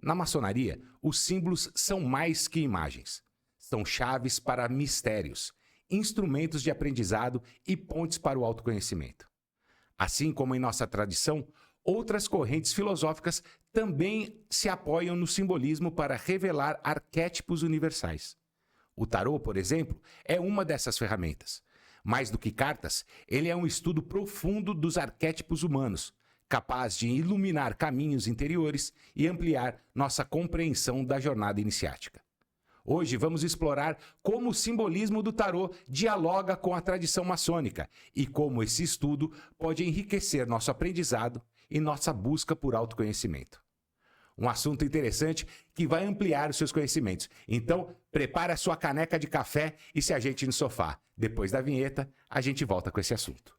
Na maçonaria, os símbolos são mais que imagens. São chaves para mistérios, instrumentos de aprendizado e pontes para o autoconhecimento. Assim como em nossa tradição, outras correntes filosóficas também se apoiam no simbolismo para revelar arquétipos universais. O tarô, por exemplo, é uma dessas ferramentas. Mais do que cartas, ele é um estudo profundo dos arquétipos humanos, capaz de iluminar caminhos interiores e ampliar nossa compreensão da jornada iniciática. Hoje vamos explorar como o simbolismo do tarô dialoga com a tradição maçônica e como esse estudo pode enriquecer nosso aprendizado e nossa busca por autoconhecimento. Um assunto interessante que vai ampliar os seus conhecimentos. Então, prepare a sua caneca de café e se ajeite no sofá. Depois da vinheta, a gente volta com esse assunto.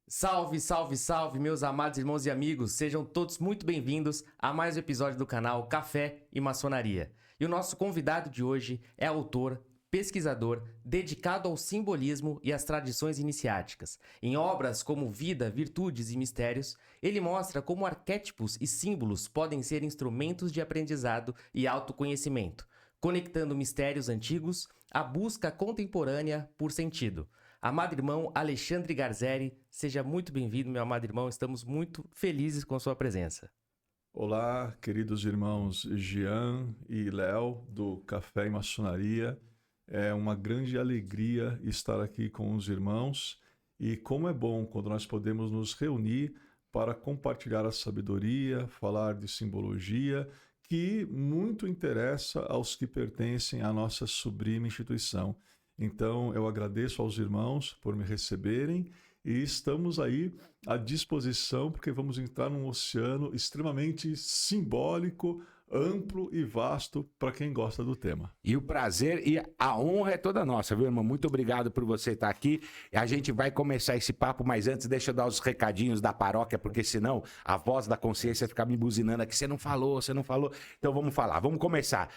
Salve, salve, salve, meus amados irmãos e amigos. Sejam todos muito bem-vindos a mais um episódio do canal Café e Maçonaria. E o nosso convidado de hoje é autor, pesquisador, dedicado ao simbolismo e às tradições iniciáticas. Em obras como Vida, Virtudes e Mistérios, ele mostra como arquétipos e símbolos podem ser instrumentos de aprendizado e autoconhecimento, conectando mistérios antigos à busca contemporânea por sentido. Amado irmão Alexandre Garzeri, seja muito bem-vindo, meu amado irmão. Estamos muito felizes com a sua presença. Olá, queridos irmãos Jean e Léo, do Café e Maçonaria. É uma grande alegria estar aqui com os irmãos e como é bom quando nós podemos nos reunir para compartilhar a sabedoria, falar de simbologia, que muito interessa aos que pertencem à nossa sublime instituição. Então, eu agradeço aos irmãos por me receberem e estamos aí à disposição porque vamos entrar num oceano extremamente simbólico, amplo e vasto para quem gosta do tema. E o prazer e a honra é toda nossa, viu, irmão? Muito obrigado por você estar aqui. A gente vai começar esse papo, mas antes deixa eu dar os recadinhos da paróquia, porque senão a voz da consciência fica me buzinando aqui. Você não falou. Então vamos falar, vamos começar.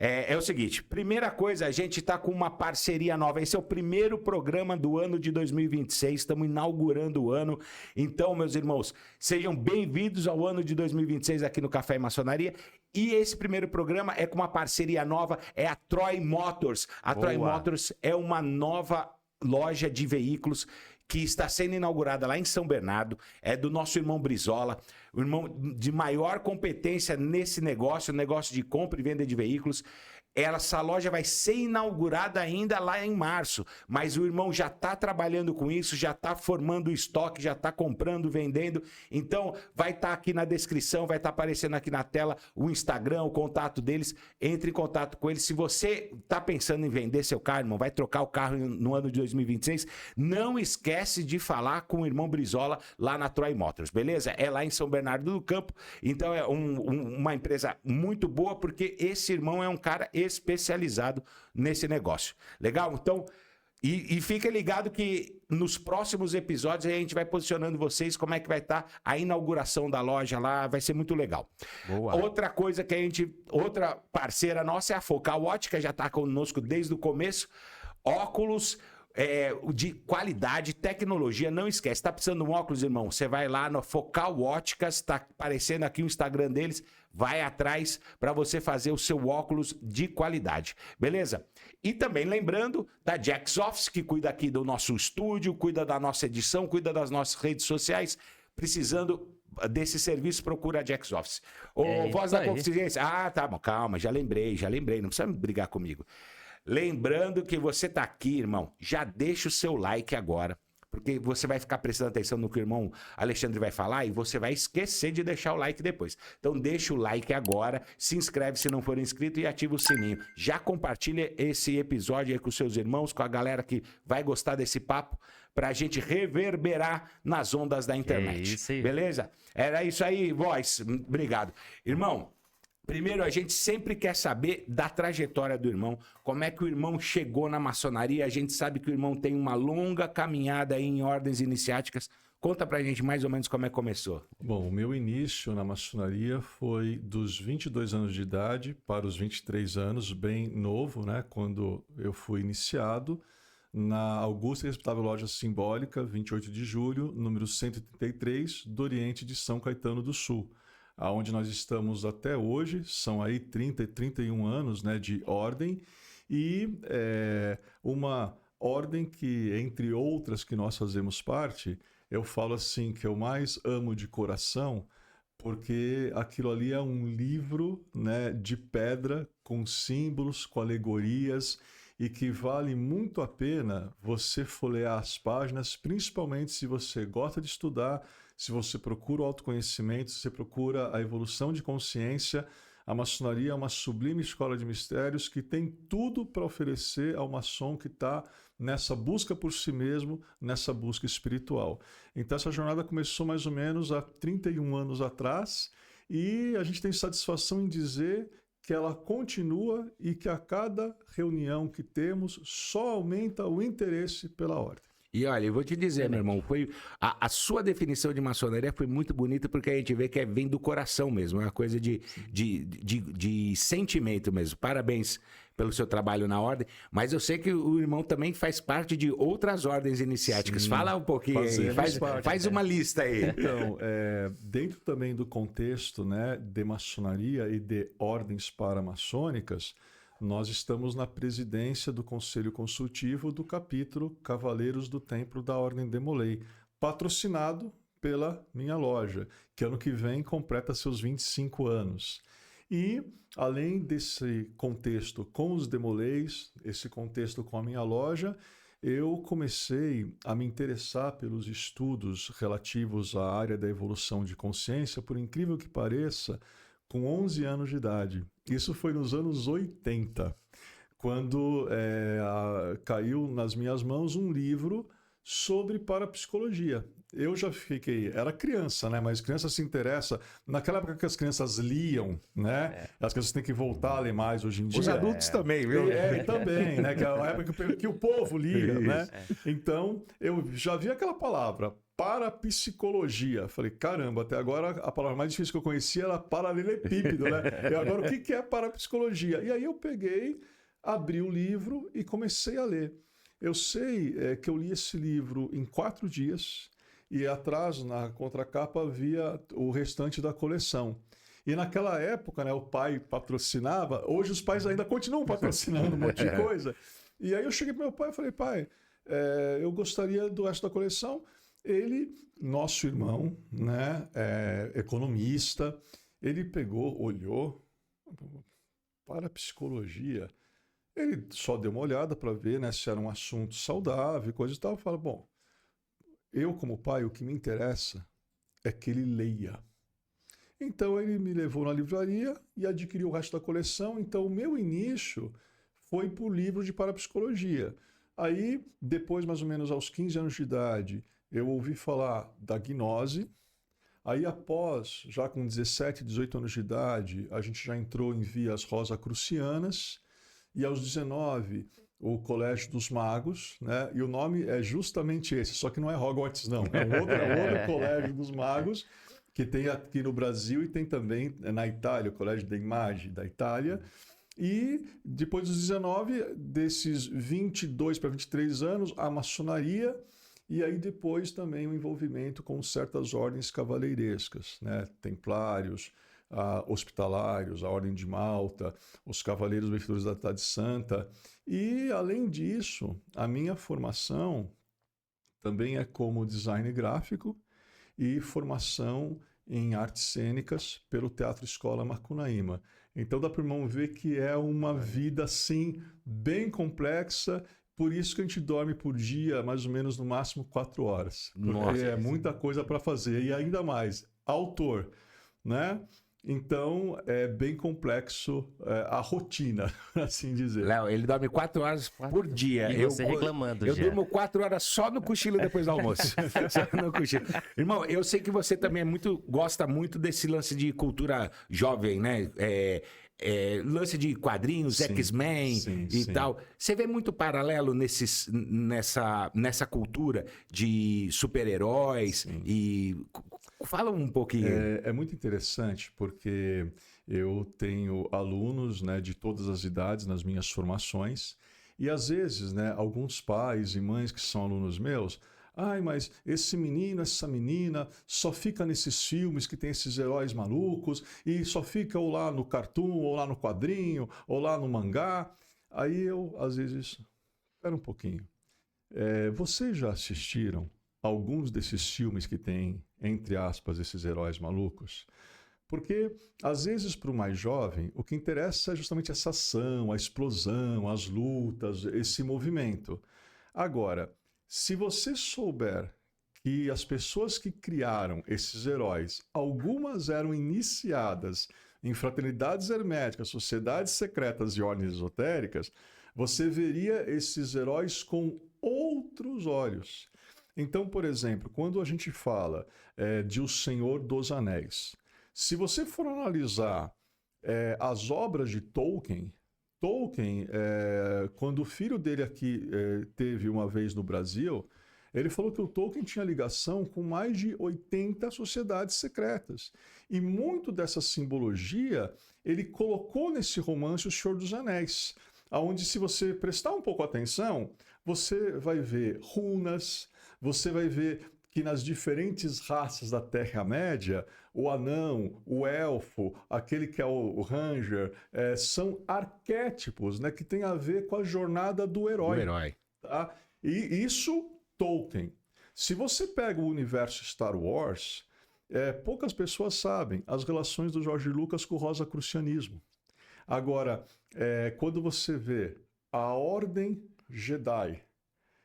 É o seguinte, primeira coisa, a gente está com uma parceria nova. Esse é o primeiro programa do ano de 2026, estamos inaugurando o ano. Então, meus irmãos, sejam bem-vindos ao ano de 2026 aqui no Café e Maçonaria. E esse primeiro programa é com uma parceria nova, é a Troy Motors. A Troy Motors é uma nova loja de veículos que está sendo inaugurada lá em São Bernardo, é do nosso irmão Brizola, o irmão de maior competência nesse negócio, negócio de compra e venda de veículos. Essa loja vai ser inaugurada ainda lá em março, mas o irmão já está trabalhando com isso, já está formando o estoque, já está comprando, vendendo. Então, vai estar aqui na descrição, vai estar aparecendo aqui na tela o Instagram, o contato deles. Entre em contato com eles. Se você está pensando em vender seu carro, irmão, vai trocar o carro no ano de 2026, não esquece de falar com o irmão Brizola lá na Troy Motors, beleza? É lá em São Bernardo do Campo. Então, é uma empresa muito boa, porque esse irmão é um cara especializado nesse negócio. Legal? Então, e fica ligado que nos próximos episódios a gente vai posicionando vocês como é que vai estar a inauguração da loja lá, vai ser muito legal. Boa. Outra coisa que outra parceira nossa é a Focal Ótica, já está conosco desde o começo. Óculos de qualidade, tecnologia, não esquece. Está precisando de um óculos, irmão? Você vai lá no Focal Óticas, está aparecendo aqui o Instagram deles, vai atrás para você fazer o seu óculos de qualidade, beleza? E também lembrando da Jax Office, que cuida aqui do nosso estúdio, cuida da nossa edição, cuida das nossas redes sociais. Precisando desse serviço, procura a Jax Office. Voz da Consciência. Ah, tá bom, calma, já lembrei, não precisa brigar comigo. Lembrando que você tá aqui, irmão, já deixa o seu like agora, porque você vai ficar prestando atenção no que o irmão Alexandre vai falar e você vai esquecer de deixar o like depois. Então deixa o like agora, se inscreve se não for inscrito e ativa o sininho. Já compartilha esse episódio aí com seus irmãos, com a galera que vai gostar desse papo, pra gente reverberar nas ondas da internet. Isso aí. Beleza? Era isso aí, voz. Obrigado. Irmão, primeiro, a gente sempre quer saber da trajetória do irmão, como é que o irmão chegou na maçonaria. A gente sabe que o irmão tem uma longa caminhada aí em ordens iniciáticas. Conta pra gente mais ou menos como é que começou. Bom, o meu início na maçonaria foi dos 22 anos de idade para os 23 anos, bem novo, né? Quando eu fui iniciado. na Augusta e Respeitável Loja Simbólica, 28 de julho, número 133, do Oriente de São Caetano do Sul, aonde nós estamos até hoje. São aí 30 e 31 anos, né, de ordem, e uma ordem que, entre outras que nós fazemos parte, eu falo assim, que eu mais amo de coração, porque aquilo ali é um livro, né, de pedra, com símbolos, com alegorias, e que vale muito a pena você folhear as páginas, principalmente se você gosta de estudar, se você procura o autoconhecimento, se você procura a evolução de consciência. A maçonaria é uma sublime escola de mistérios que tem tudo para oferecer ao maçom que está nessa busca por si mesmo, nessa busca espiritual. Então essa jornada começou mais ou menos há 31 anos atrás, e a gente tem satisfação em dizer que ela continua e que a cada reunião que temos só aumenta o interesse pela ordem. E olha, eu vou te dizer, meu irmão, a sua definição de maçonaria foi muito bonita, porque a gente vê que vem do coração mesmo, é uma coisa de sentimento mesmo. Parabéns pelo seu trabalho na ordem, mas eu sei que o irmão também faz parte de outras ordens iniciáticas. Sim, fala um pouquinho aí, faz uma lista aí. Então, dentro também do contexto, né, de maçonaria e de ordens paramaçônicas, nós estamos na presidência do Conselho Consultivo do capítulo Cavaleiros do Templo da Ordem de Molay, patrocinado pela minha loja, que ano que vem completa seus 25 anos. E, além desse contexto com os Demolays, esse contexto com a minha loja, eu comecei a me interessar pelos estudos relativos à área da evolução de consciência, por incrível que pareça, com 11 anos de idade. Isso foi nos anos 80, quando caiu nas minhas mãos um livro sobre parapsicologia. Eu já era criança, né? Mas criança se interessa. Naquela época que as crianças liam, né? As crianças têm que voltar a ler mais hoje em dia. Os adultos também, viu? Também, né? Que é a época que o povo lia, né? Então, eu já vi aquela palavra, parapsicologia. Falei, caramba, até agora a palavra mais difícil que eu conhecia era paralelepípedo, né? E agora o que é parapsicologia? E aí eu peguei, abri o livro e comecei a ler. Eu sei que eu li esse livro em 4 dias, e atrás, na contracapa, havia o restante da coleção. E naquela época, né, o pai patrocinava. Hoje os pais ainda continuam patrocinando um monte de coisa. E aí eu cheguei para meu pai e falei, pai, eu gostaria do resto da coleção. Ele, nosso irmão, né, economista, ele pegou, olhou, parapsicologia. Ele só deu uma olhada para ver, né, se era um assunto saudável, coisa e tal. Fala, bom, eu como pai, o que me interessa é que ele leia. Então ele me levou na livraria e adquiriu o resto da coleção. Então o meu início foi por livro de parapsicologia. Aí, depois, mais ou menos aos 15 anos de idade, eu ouvi falar da gnose. Aí após, já com 17, 18 anos de idade, a gente já entrou em vias rosacrucianas. E aos 19, o Colégio dos Magos, né? E o nome é justamente esse, só que não é Hogwarts, não. É outro Colégio dos Magos, que tem aqui no Brasil e tem também na Itália, o Colégio dei Magi da Itália. E depois dos 19, desses 22 para 23 anos, a maçonaria, e aí depois também o envolvimento com certas ordens cavaleirescas, né? Templários, hospitalários, a Ordem de Malta, os Cavaleiros Benfeitores da Trindade Santa. E, além disso, a minha formação também é como design gráfico e formação em artes cênicas pelo Teatro Escola Macunaíma. Então dá para o irmão ver que é uma vida, assim, bem complexa. Por isso que a gente dorme por dia, mais ou menos, no máximo 4 horas. Porque Nossa, é muita coisa para fazer. E ainda mais, autor, né? Então, é bem complexo a rotina, assim dizer. Léo, ele dorme 4 horas por dia. E você reclamando, Eu já. durmo 4 horas só no cochilo depois do almoço. Só no cochilo. Irmão, eu sei que você também gosta muito desse lance de cultura jovem, né? Lance de quadrinhos, Sim, X-Men e sim. tal. Você vê muito paralelo nessa cultura de super-heróis e... Fala um pouquinho. É muito interessante porque eu tenho alunos, né, de todas as idades nas minhas formações, E às vezes, né, alguns pais e mães que são alunos meus, ai, mas esse menino, essa menina só fica nesses filmes que tem esses heróis malucos e só fica ou lá no cartoon, ou lá no quadrinho, ou lá no mangá. Aí eu, às vezes, espera um pouquinho. Vocês já assistiram alguns desses filmes que tem, entre aspas, esses heróis malucos? Porque, às vezes, para o mais jovem, o que interessa é justamente essa ação, a explosão, as lutas, esse movimento. Agora, se você souber que as pessoas que criaram esses heróis, algumas eram iniciadas em fraternidades herméticas, sociedades secretas e ordens esotéricas, você veria esses heróis com outros olhos. Então, por exemplo, quando a gente fala de O Senhor dos Anéis, se você for analisar as obras de Tolkien, quando o filho dele aqui teve uma vez no Brasil, ele falou que o Tolkien tinha ligação com mais de 80 sociedades secretas. E muito dessa simbologia ele colocou nesse romance O Senhor dos Anéis, onde, se você prestar um pouco atenção, você vai ver runas, você vai ver que nas diferentes raças da Terra-média, o anão, o elfo, aquele que é o ranger, são arquétipos, né, que tem a ver com a jornada do herói. Tá? E isso, Tolkien. Se você pega o universo Star Wars, poucas pessoas sabem as relações do George Lucas com o rosacrucianismo. Agora, quando você vê a Ordem Jedi,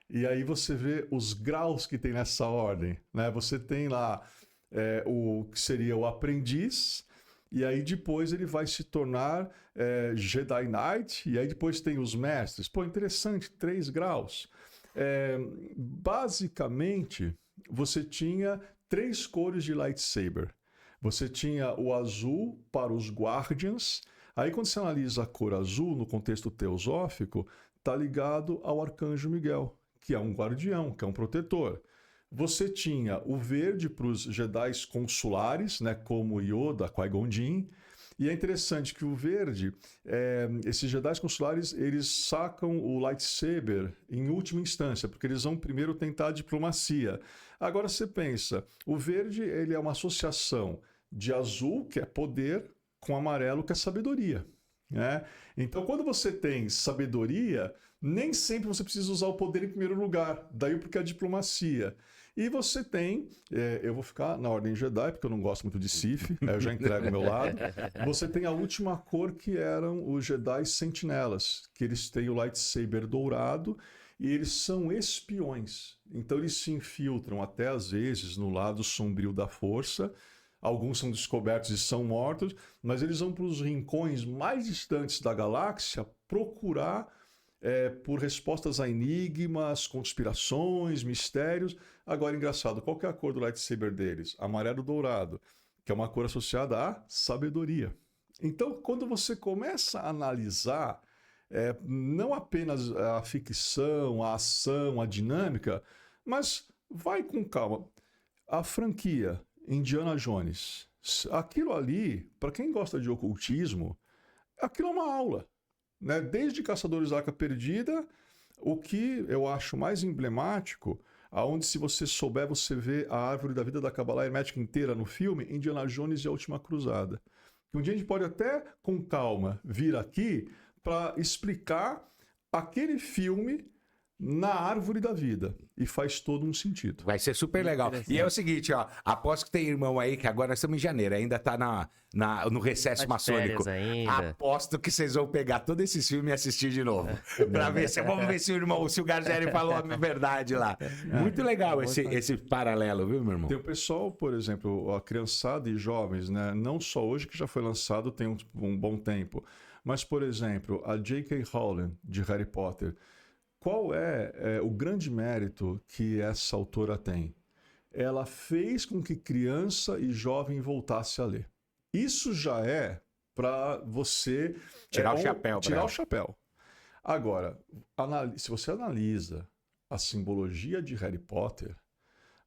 e aí você vê os graus que tem nessa ordem, né? Você tem lá o que seria o aprendiz, e aí depois ele vai se tornar Jedi Knight, e aí depois tem os mestres. Pô, interessante, 3 graus. Basicamente, você tinha 3 cores de lightsaber. Você tinha o azul para os Guardians. Aí quando você analisa a cor azul no contexto teosófico, está ligado ao Arcanjo Miguel, que é um guardião, que é um protetor. Você tinha o verde para os Jedi consulares, né, como Yoda, Qui-Gon Jinn. E é interessante que o verde, esses Jedi consulares, eles sacam o lightsaber em última instância, porque eles vão primeiro tentar a diplomacia. Agora você pensa, o verde ele é uma associação de azul, que é poder, com amarelo, que é sabedoria. Né? Então, quando você tem sabedoria, nem sempre você precisa usar o poder em primeiro lugar, daí porque é a diplomacia. E você tem, eu vou ficar na Ordem Jedi, porque eu não gosto muito de Sith, eu já entrego o meu lado. Você tem a última cor, que eram os Jedi Sentinelas, que eles têm o lightsaber dourado e eles são espiões. Então eles se infiltram até às vezes no lado sombrio da força. Alguns são descobertos e são mortos, mas eles vão para os rincões mais distantes da galáxia procurar por respostas a enigmas, conspirações, mistérios. Agora, engraçado, qual que é a cor do lightsaber deles? Amarelo dourado, que é uma cor associada à sabedoria. Então, quando você começa a analisar não apenas a ficção, a ação, a dinâmica, mas vai com calma. A franquia Indiana Jones, aquilo ali, para quem gosta de ocultismo, aquilo é uma aula. Né? Desde Caçadores da Arca Perdida, o que eu acho mais emblemático, aonde se você souber, você vê a árvore da vida da Kabbalah hermética inteira no filme, Indiana Jones e a Última Cruzada. Um dia a gente pode até, com calma, vir aqui para explicar aquele filme na árvore da vida. E faz todo um sentido. Vai ser super legal. E é o seguinte, ó, aposto que tem irmão aí, que agora nós estamos em janeiro, ainda tá no recesso maçônico. Aposto que vocês vão pegar todos esses filmes e assistir de novo. Pra ver vamos ver se o Garzeri falou a verdade lá. Muito legal esse paralelo, viu, meu irmão? Tem o pessoal, por exemplo, a criançada e jovens, né? Não só hoje, que já foi lançado tem um bom tempo, mas, por exemplo, a J.K. Rowling, de Harry Potter. Qual é o grande mérito que essa autora tem? Ela fez com que criança e jovem voltasse a ler. Isso já é para você tirar o chapéu. Tirar o chapéu. Agora, se você analisa a simbologia de Harry Potter,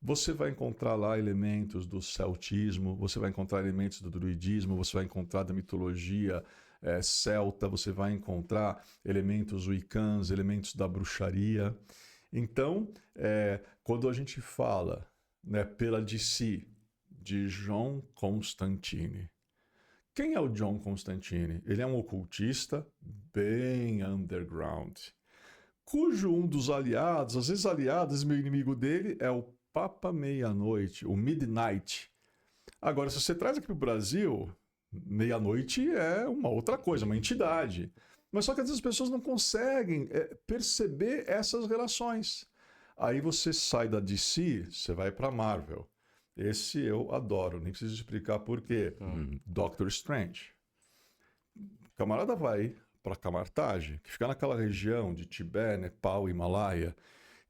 você vai encontrar lá elementos do celtismo, você vai encontrar elementos do druidismo, você vai encontrar da mitologia celta, você vai encontrar elementos wiccans, elementos da bruxaria. Então, quando a gente fala, né, pela DC, de John Constantine. Quem é o John Constantine? Ele é um ocultista bem underground, cujo um dos aliados, às vezes aliados, meu inimigo dele é o Papa Meia-Noite, o Midnight. Agora, se você traz aqui para o Brasil, Meia-Noite é uma outra coisa, uma entidade. Mas só que às vezes as pessoas não conseguem perceber essas relações. Aí você sai da DC, você vai para Marvel. Esse eu adoro, nem preciso explicar por quê. Doctor Strange. O camarada vai para Camartage, que fica naquela região de Tibete, Nepal, Himalaia,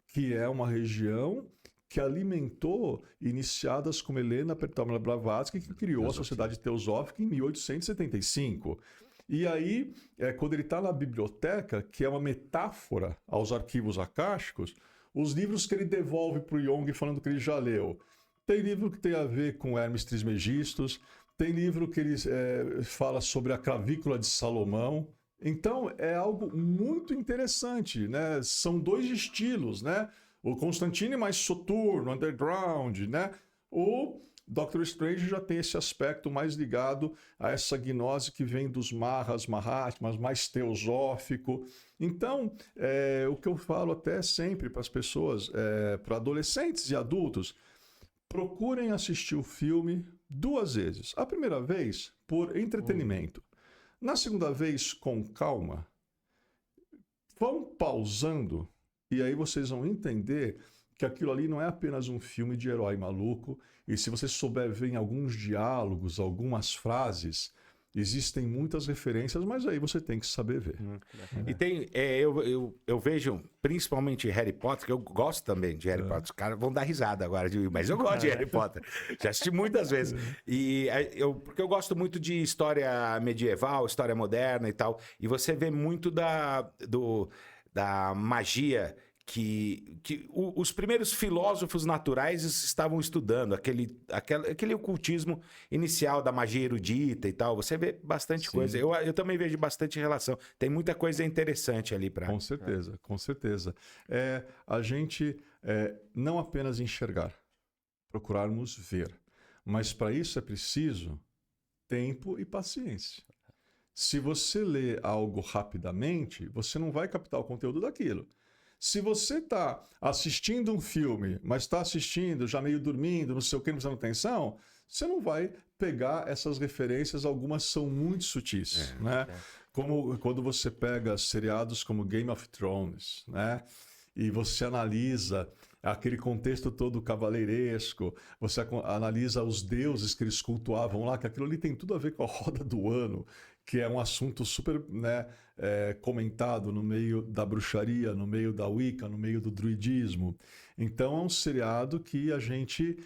que é uma região que alimentou iniciadas como Helena Petrovna Blavatsky, que criou a Sociedade Teosófica em 1875. E aí, quando ele está na biblioteca, que é uma metáfora aos arquivos akáshicos, os livros que ele devolve para o Jung falando que ele já leu. Tem livro que tem a ver com Hermes Trismegistus, tem livro que ele fala sobre a clavícula de Salomão. Então, é algo muito interessante, né? São dois estilos, né? O Constantine mais soturno, underground, né? O Doctor Strange já tem esse aspecto mais ligado a essa gnose que vem dos Mahatmas, mais teosófico. Então, o que eu falo até sempre para as pessoas, para adolescentes e adultos, procurem assistir o filme 2 vezes. A primeira vez, por entretenimento. Na segunda vez, com calma. Vão pausando e aí vocês vão entender que aquilo ali não é apenas um filme de herói maluco. E se você souber ver em alguns diálogos, algumas frases, existem muitas referências, mas aí você tem que saber ver. E tem, eu vejo, principalmente Harry Potter, que eu gosto também de Harry Potter. Os caras vão dar risada agora, mas eu gosto de Harry Potter. Já assisti muitas vezes. Porque eu gosto muito de história medieval, história moderna e tal. E você vê muito da magia que os primeiros filósofos naturais estavam estudando, aquele ocultismo inicial da magia erudita e tal. Você vê bastante coisa. Eu também vejo bastante relação. Tem muita coisa interessante ali para... Com certeza, com certeza. A gente não apenas enxergar, procurarmos ver. Mas para isso é preciso tempo e paciência. Se você lê algo rapidamente, você não vai captar o conteúdo daquilo. Se você está assistindo um filme, mas está assistindo já meio dormindo, não sei o que, não prestando atenção, você não vai pegar essas referências, algumas são muito sutis, né? Como quando você pega seriados como Game of Thrones, né? E você analisa aquele contexto todo cavaleiresco, você analisa os deuses que eles cultuavam lá, que aquilo ali tem tudo a ver com a roda do ano, que é um assunto super, né, comentado no meio da bruxaria, no meio da Wicca, no meio do druidismo. Então é um seriado que a gente,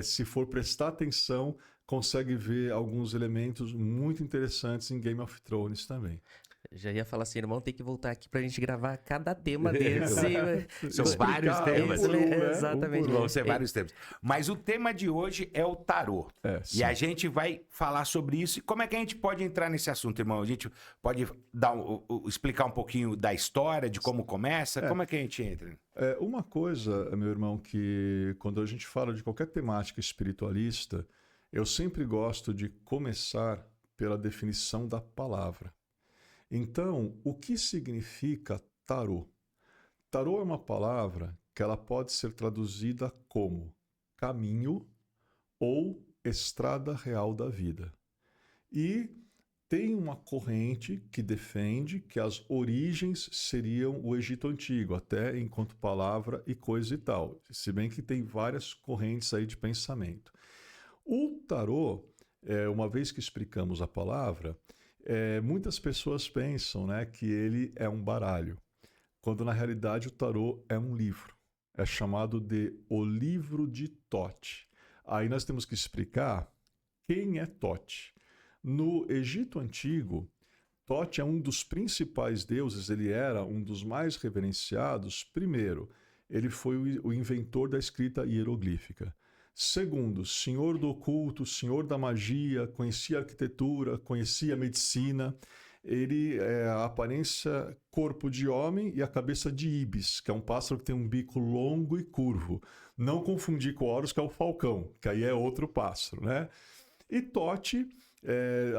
se for prestar atenção, consegue ver alguns elementos muito interessantes em Game of Thrones também. Já ia falar assim, irmão, tem que voltar aqui pra gente gravar cada tema desse. São vários temas. Exatamente. Vão ser vários temas. Mas o tema de hoje é o tarô. E a gente vai falar sobre isso. E como é que a gente pode entrar nesse assunto, irmão? A gente pode explicar um pouquinho da história, de como começa? Como é que a gente entra? Uma coisa, meu irmão, que quando a gente fala de qualquer temática espiritualista, eu sempre gosto de começar pela definição da palavra. Então, o que significa tarô? Tarô é uma palavra que ela pode ser traduzida como caminho ou estrada real da vida. E tem uma corrente que defende que as origens seriam o Egito Antigo, até enquanto palavra e coisa e tal. Se bem que tem várias correntes aí de pensamento. O tarô, uma vez que explicamos a palavra, muitas pessoas pensam, né, que ele é um baralho, quando na realidade o tarô é um livro. É chamado de o livro de Thoth. Aí nós temos que explicar quem é Thoth. No Egito Antigo, Thoth é um dos principais deuses, ele era um dos mais reverenciados. Primeiro, ele foi o inventor da escrita hieroglífica. Segundo, senhor do oculto, senhor da magia, conhecia a arquitetura, conhecia a medicina. Ele é a aparência corpo de homem e a cabeça de íbis, que é um pássaro que tem um bico longo e curvo. Não confundir com Horus, que é o falcão, que aí é outro pássaro, né? E Tote,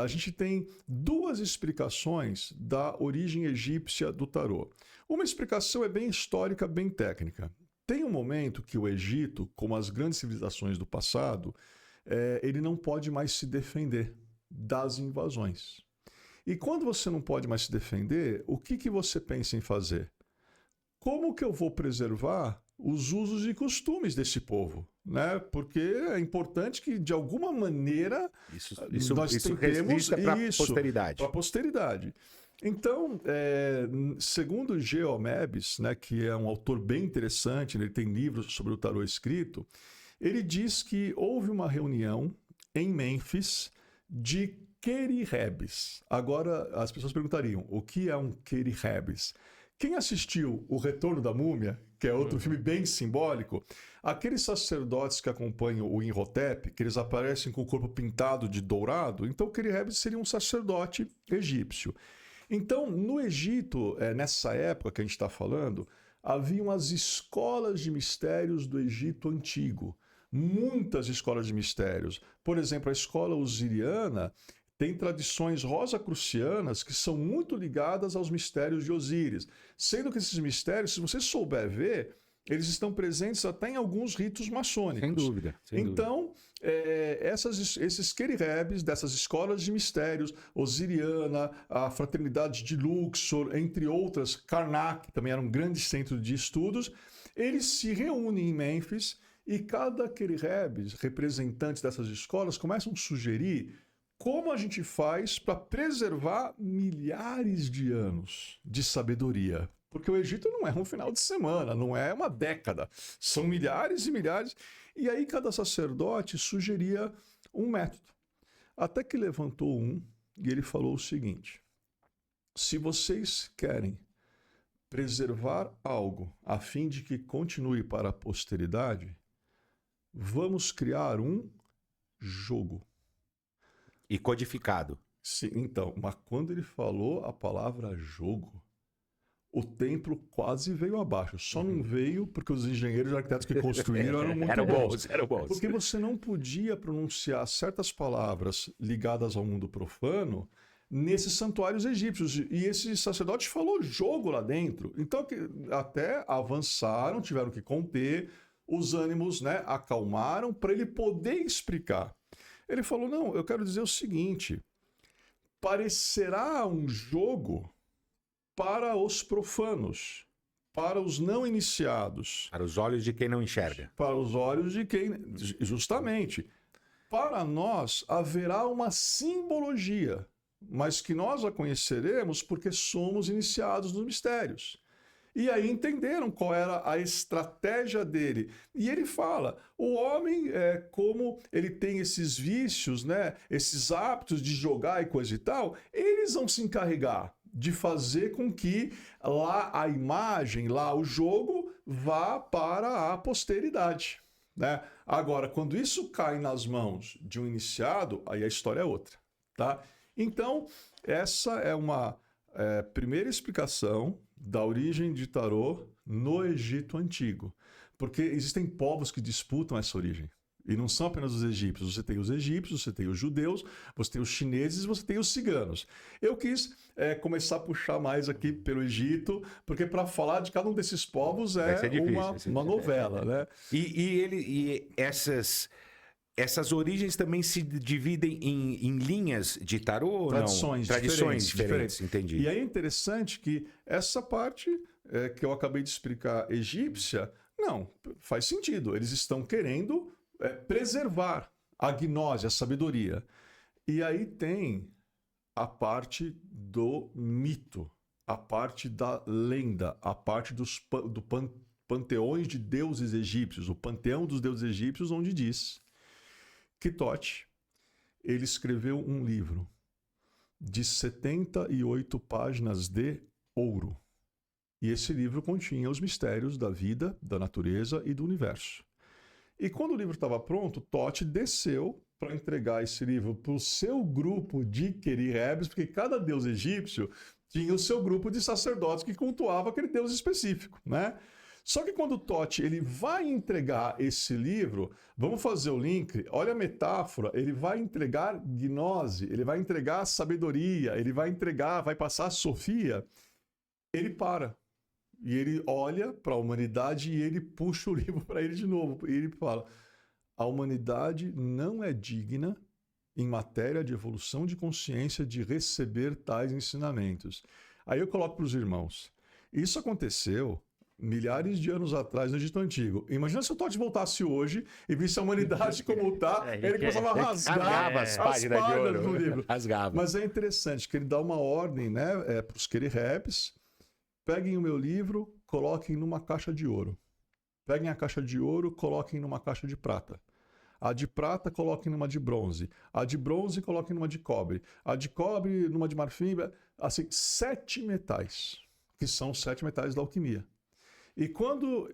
a gente tem duas explicações da origem egípcia do tarô. Uma explicação é bem histórica, bem técnica. Tem um momento que o Egito, como as grandes civilizações do passado, ele não pode mais se defender das invasões. E quando você não pode mais se defender, o que você pensa em fazer? Como que eu vou preservar os usos e costumes desse povo? Né? Porque é importante que, de alguma maneira, nós tentemos para a posteridade. Para a posteridade. Então, segundo Geomebis, né, que é um autor bem interessante, ele tem livros sobre o tarô escrito, ele diz que houve uma reunião em Mênfis de Querirebes. Agora, as pessoas perguntariam, o que é um Querirebes? Quem assistiu O Retorno da Múmia, que é outro filme bem simbólico, aqueles sacerdotes que acompanham o Imhotep, que eles aparecem com o corpo pintado de dourado, então Querirebes seria um sacerdote egípcio. Então, no Egito, nessa época que a gente está falando, haviam as escolas de mistérios do Egito Antigo. Muitas escolas de mistérios. Por exemplo, a escola osiriana tem tradições rosacrucianas que são muito ligadas aos mistérios de Osíris. Sendo que esses mistérios, se você souber ver, eles estão presentes até em alguns ritos maçônicos. Sem dúvida. Então, esses Querirebes, dessas escolas de mistérios, Osiriana, a Fraternidade de Luxor, entre outras, Karnak, também era um grande centro de estudos, eles se reúnem em Mênfis e cada Querirebes, representantes dessas escolas, começam a sugerir como a gente faz para preservar milhares de anos de sabedoria. Porque o Egito não é um final de semana, não é uma década. São milhares e milhares. E aí cada sacerdote sugeria um método. Até que levantou um e ele falou o seguinte: se vocês querem preservar algo a fim de que continue para a posteridade, vamos criar um jogo. E codificado. Sim, então, mas quando ele falou a palavra jogo, o templo quase veio abaixo. Só não veio porque os engenheiros e arquitetos que construíram eram muito bons. Eram bons. Porque você não podia pronunciar certas palavras ligadas ao mundo profano nesses santuários egípcios. E esse sacerdote falou jogo lá dentro. Então, até avançaram, tiveram que conter, os ânimos, né, acalmaram para ele poder explicar. Ele falou, não, eu quero dizer o seguinte, parecerá um jogo para os profanos, para os não iniciados. Para os olhos de quem não enxerga. Para os olhos de quem... Justamente. Para nós haverá uma simbologia, mas que nós a conheceremos porque somos iniciados nos mistérios. E aí entenderam qual era a estratégia dele. E ele fala, o homem, como ele tem esses vícios, né, esses hábitos de jogar e coisa e tal, eles vão se encarregar de fazer com que lá a imagem, lá o jogo, vá para a posteridade. Né? Agora, quando isso cai nas mãos de um iniciado, aí a história é outra. Tá? Então, essa é uma primeira explicação da origem de tarô no Egito Antigo. Porque existem povos que disputam essa origem. E não são apenas os egípcios. Você tem os egípcios, você tem os judeus, você tem os chineses, você tem os ciganos. Eu quis começar a puxar mais aqui pelo Egito, porque para falar de cada um desses povos é uma novela, né? E essas origens também se dividem em linhas de tarô? Tradições diferentes, entendi. E aí é interessante que essa parte que eu acabei de explicar egípcia, não, faz sentido. Eles estão querendo preservar a gnose, a sabedoria. E aí tem a parte do mito, a parte da lenda, a parte do panteões de deuses egípcios, o panteão dos deuses egípcios, onde diz que Tote, ele escreveu um livro de 78 páginas de ouro. E esse livro continha os mistérios da vida, da natureza e do universo. E quando o livro estava pronto, Totti desceu para entregar esse livro para o seu grupo de Queri-Rebes, porque cada deus egípcio tinha o seu grupo de sacerdotes que cultuava aquele deus específico, né? Só que quando o Totti ele vai entregar esse livro, vamos fazer o link, olha a metáfora, ele vai entregar gnose, ele vai entregar sabedoria, ele vai entregar, vai passar a Sofia, ele para. E ele olha para a humanidade e ele puxa o livro para ele de novo. E ele fala, a humanidade não é digna, em matéria de evolução de consciência, de receber tais ensinamentos. Aí eu coloco para os irmãos, isso aconteceu milhares de anos atrás no Egito Antigo. Imagina se o Totti voltasse hoje e visse a humanidade como está, ele começava a rasgar as páginas de ouro no livro. Rasgava. Mas é interessante que ele dá uma ordem, né, para os Queri-Rebes, peguem o meu livro, coloquem numa caixa de ouro. Peguem a caixa de ouro, coloquem numa caixa de prata. A de prata, coloquem numa de bronze. A de bronze, coloquem numa de cobre. A de cobre, numa de marfim. Assim, 7 metais, que são os 7 metais da alquimia. E quando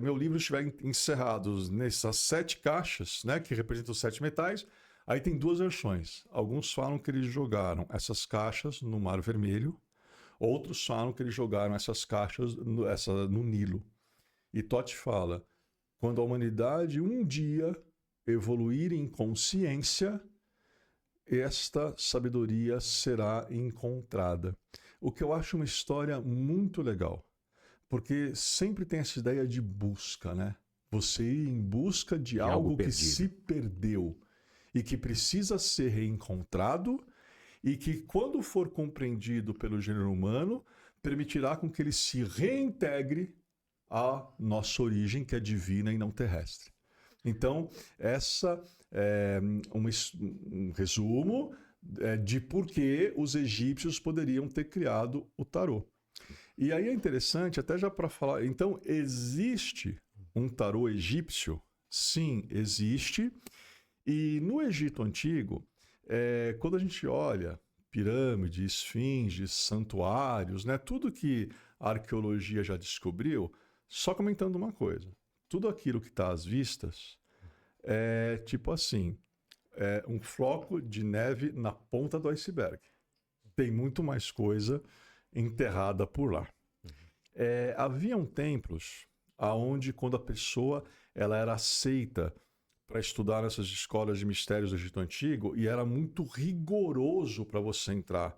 meu livro estiver encerrado nessas 7 caixas, né, que representam os 7 metais, aí tem 2 versões. Alguns falam que eles jogaram essas caixas no Mar Vermelho, outros falam que eles jogaram essas caixas no Nilo. E Totti fala, quando a humanidade um dia evoluir em consciência, esta sabedoria será encontrada. O que eu acho uma história muito legal. Porque sempre tem essa ideia de busca, né? Você ir em busca de algo que se perdeu e que precisa ser reencontrado e que, quando for compreendido pelo gênero humano, permitirá com que ele se reintegre à nossa origem, que é divina e não terrestre. Então, essa é um resumo de por que os egípcios poderiam ter criado o tarô. E aí é interessante, até já para falar, então existe um tarô egípcio? Sim, existe. E no Egito Antigo, quando a gente olha pirâmides, esfinges, santuários, né, tudo que a arqueologia já descobriu, só comentando uma coisa, tudo aquilo que está às vistas é tipo assim, um floco de neve na ponta do iceberg. Tem muito mais coisa enterrada por lá. Haviam templos onde, quando a pessoa ela era aceita para estudar nessas escolas de mistérios do Egito Antigo, e era muito rigoroso para você entrar.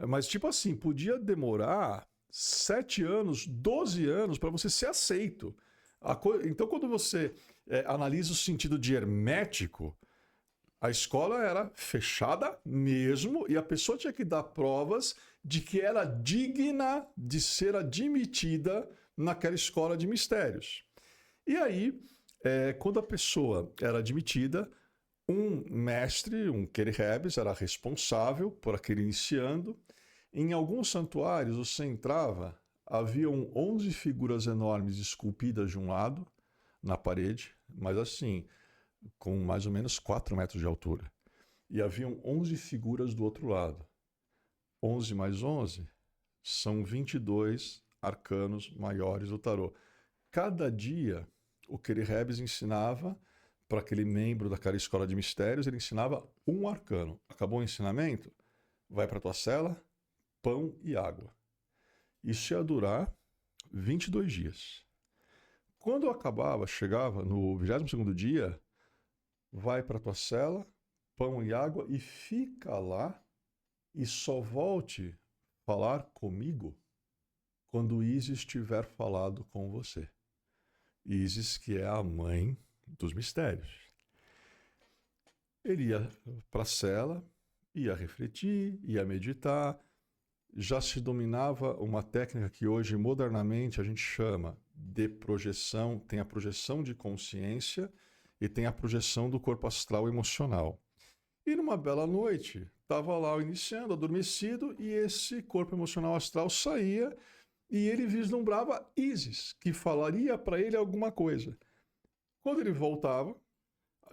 Mas, tipo assim, podia demorar 7 anos, 12 anos para você ser aceito. Então, quando você analisa o sentido de hermético, a escola era fechada mesmo e a pessoa tinha que dar provas de que era digna de ser admitida naquela escola de mistérios. E aí, quando a pessoa era admitida, um mestre, um Queri-Rebes, era responsável por aquele iniciando. Em alguns santuários, você entrava, haviam 11 figuras enormes esculpidas de um lado, na parede, mas assim, com mais ou menos 4 metros de altura. E haviam 11 figuras do outro lado. 11 mais 11 são 22 arcanos maiores do tarô. Cada dia, o Queri-Rebes ensinava para aquele membro daquela escola de mistérios, ele ensinava um arcano. Acabou o ensinamento? Vai para a tua cela, pão e água. Isso ia durar 22 dias. Quando acabava, chegava no 22º dia, vai para a tua cela, pão e água e fica lá e só volte falar comigo quando Isis tiver falado com você. Isis, que é a mãe dos mistérios. Ele ia para a cela, ia refletir, ia meditar, já se dominava uma técnica que hoje modernamente a gente chama de projeção, tem a projeção de consciência e tem a projeção do corpo astral emocional. E numa bela noite, estava lá iniciando, adormecido, e esse corpo emocional astral saía e ele vislumbrava Isis, que falaria para ele alguma coisa. Quando ele voltava,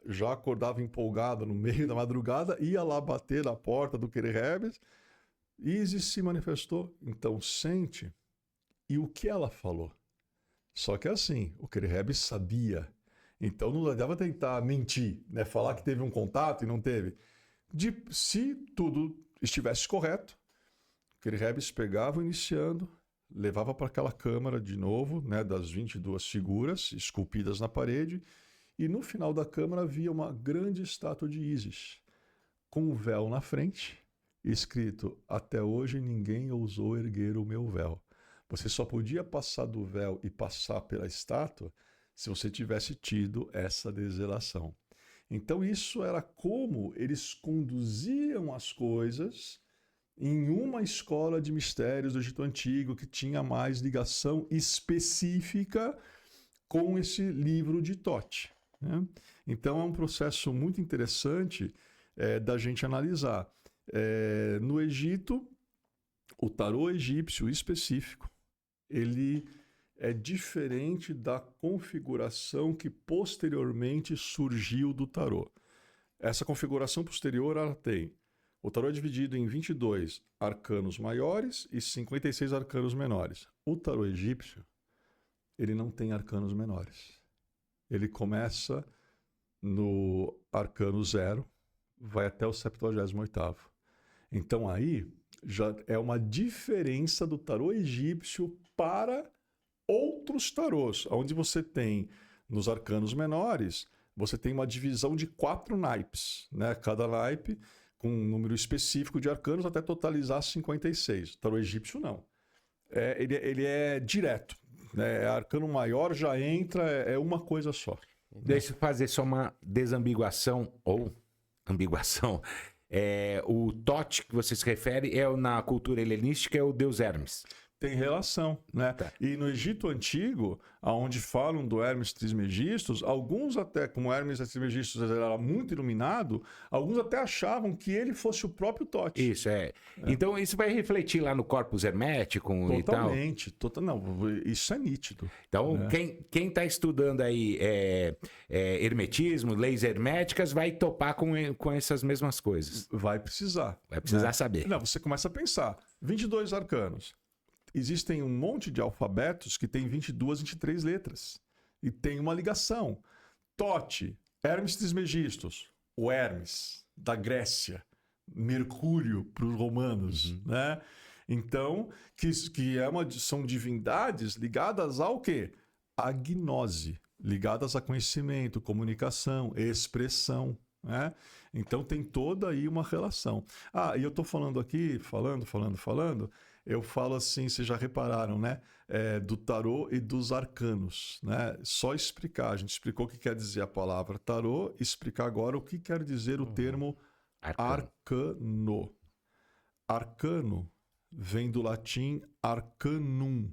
já acordava empolgado no meio da madrugada, ia lá bater na porta do Queri-Rebes, Isis se manifestou, então sente. E o que ela falou? Só que assim, o Queri-Rebes sabia. Então não adianta tentar mentir, né? Falar que teve um contato e não teve. Se tudo estivesse correto, aquele Rebbe pegava o iniciando, levava para aquela câmara de novo, né, das 22 figuras esculpidas na parede, e no final da câmara havia uma grande estátua de Ísis, com um véu na frente, escrito: até hoje ninguém ousou erguer o meu véu. Você só podia passar do véu e passar pela estátua se você tivesse tido essa deselação. Então isso era como eles conduziam as coisas em uma escola de mistérios do Egito Antigo que tinha mais ligação específica com esse livro de Tote, né? Então é um processo muito interessante da gente analisar. No Egito, o tarô egípcio específico, ele é diferente da configuração que posteriormente surgiu do tarô. Essa configuração posterior, ela tem: o tarô é dividido em 22 arcanos maiores e 56 arcanos menores. O tarô egípcio, ele não tem arcanos menores. Ele começa no arcano 0, vai até o 78º. Então aí já é uma diferença do tarô egípcio para outros tarôs, onde você tem, nos arcanos menores, você tem uma divisão de 4 naipes, né? Cada naipe com um número específico de arcanos até totalizar 56. O tarô egípcio não. Ele é direto, né? Arcano maior já entra, é uma coisa só. Deixa eu fazer só uma desambiguação, ou ambiguação. O Tote que você se refere na cultura helenística, é o deus Hermes. Tem relação, né? Tá. E no Egito Antigo, onde falam do Hermes Trismegistus, alguns até, como Hermes Trismegistus era muito iluminado, alguns até achavam que ele fosse o próprio Tote. Isso, Então isso vai refletir lá no corpus hermético e tal? Totalmente. Não, isso é nítido. Então, né? quem está estudando aí hermetismo, leis herméticas, vai topar com essas mesmas coisas. Vai precisar. Vai precisar saber. Não, você começa a pensar. 22 arcanos. Existem um monte de alfabetos que tem 22, 23 letras. E tem uma ligação. Tote, Hermes Trismegistus, o Hermes, da Grécia, Mercúrio para os romanos, né? Então, são divindades ligadas ao quê? A gnose, ligadas a conhecimento, comunicação, expressão, né? Então tem toda aí uma relação. E eu estou falando aqui, falando, eu falo assim, vocês já repararam, né? Do tarô e dos arcanos, né? Só explicar, a gente explicou o que quer dizer a palavra tarô, explicar agora o que quer dizer o termo arcano. Arcano vem do latim arcanum,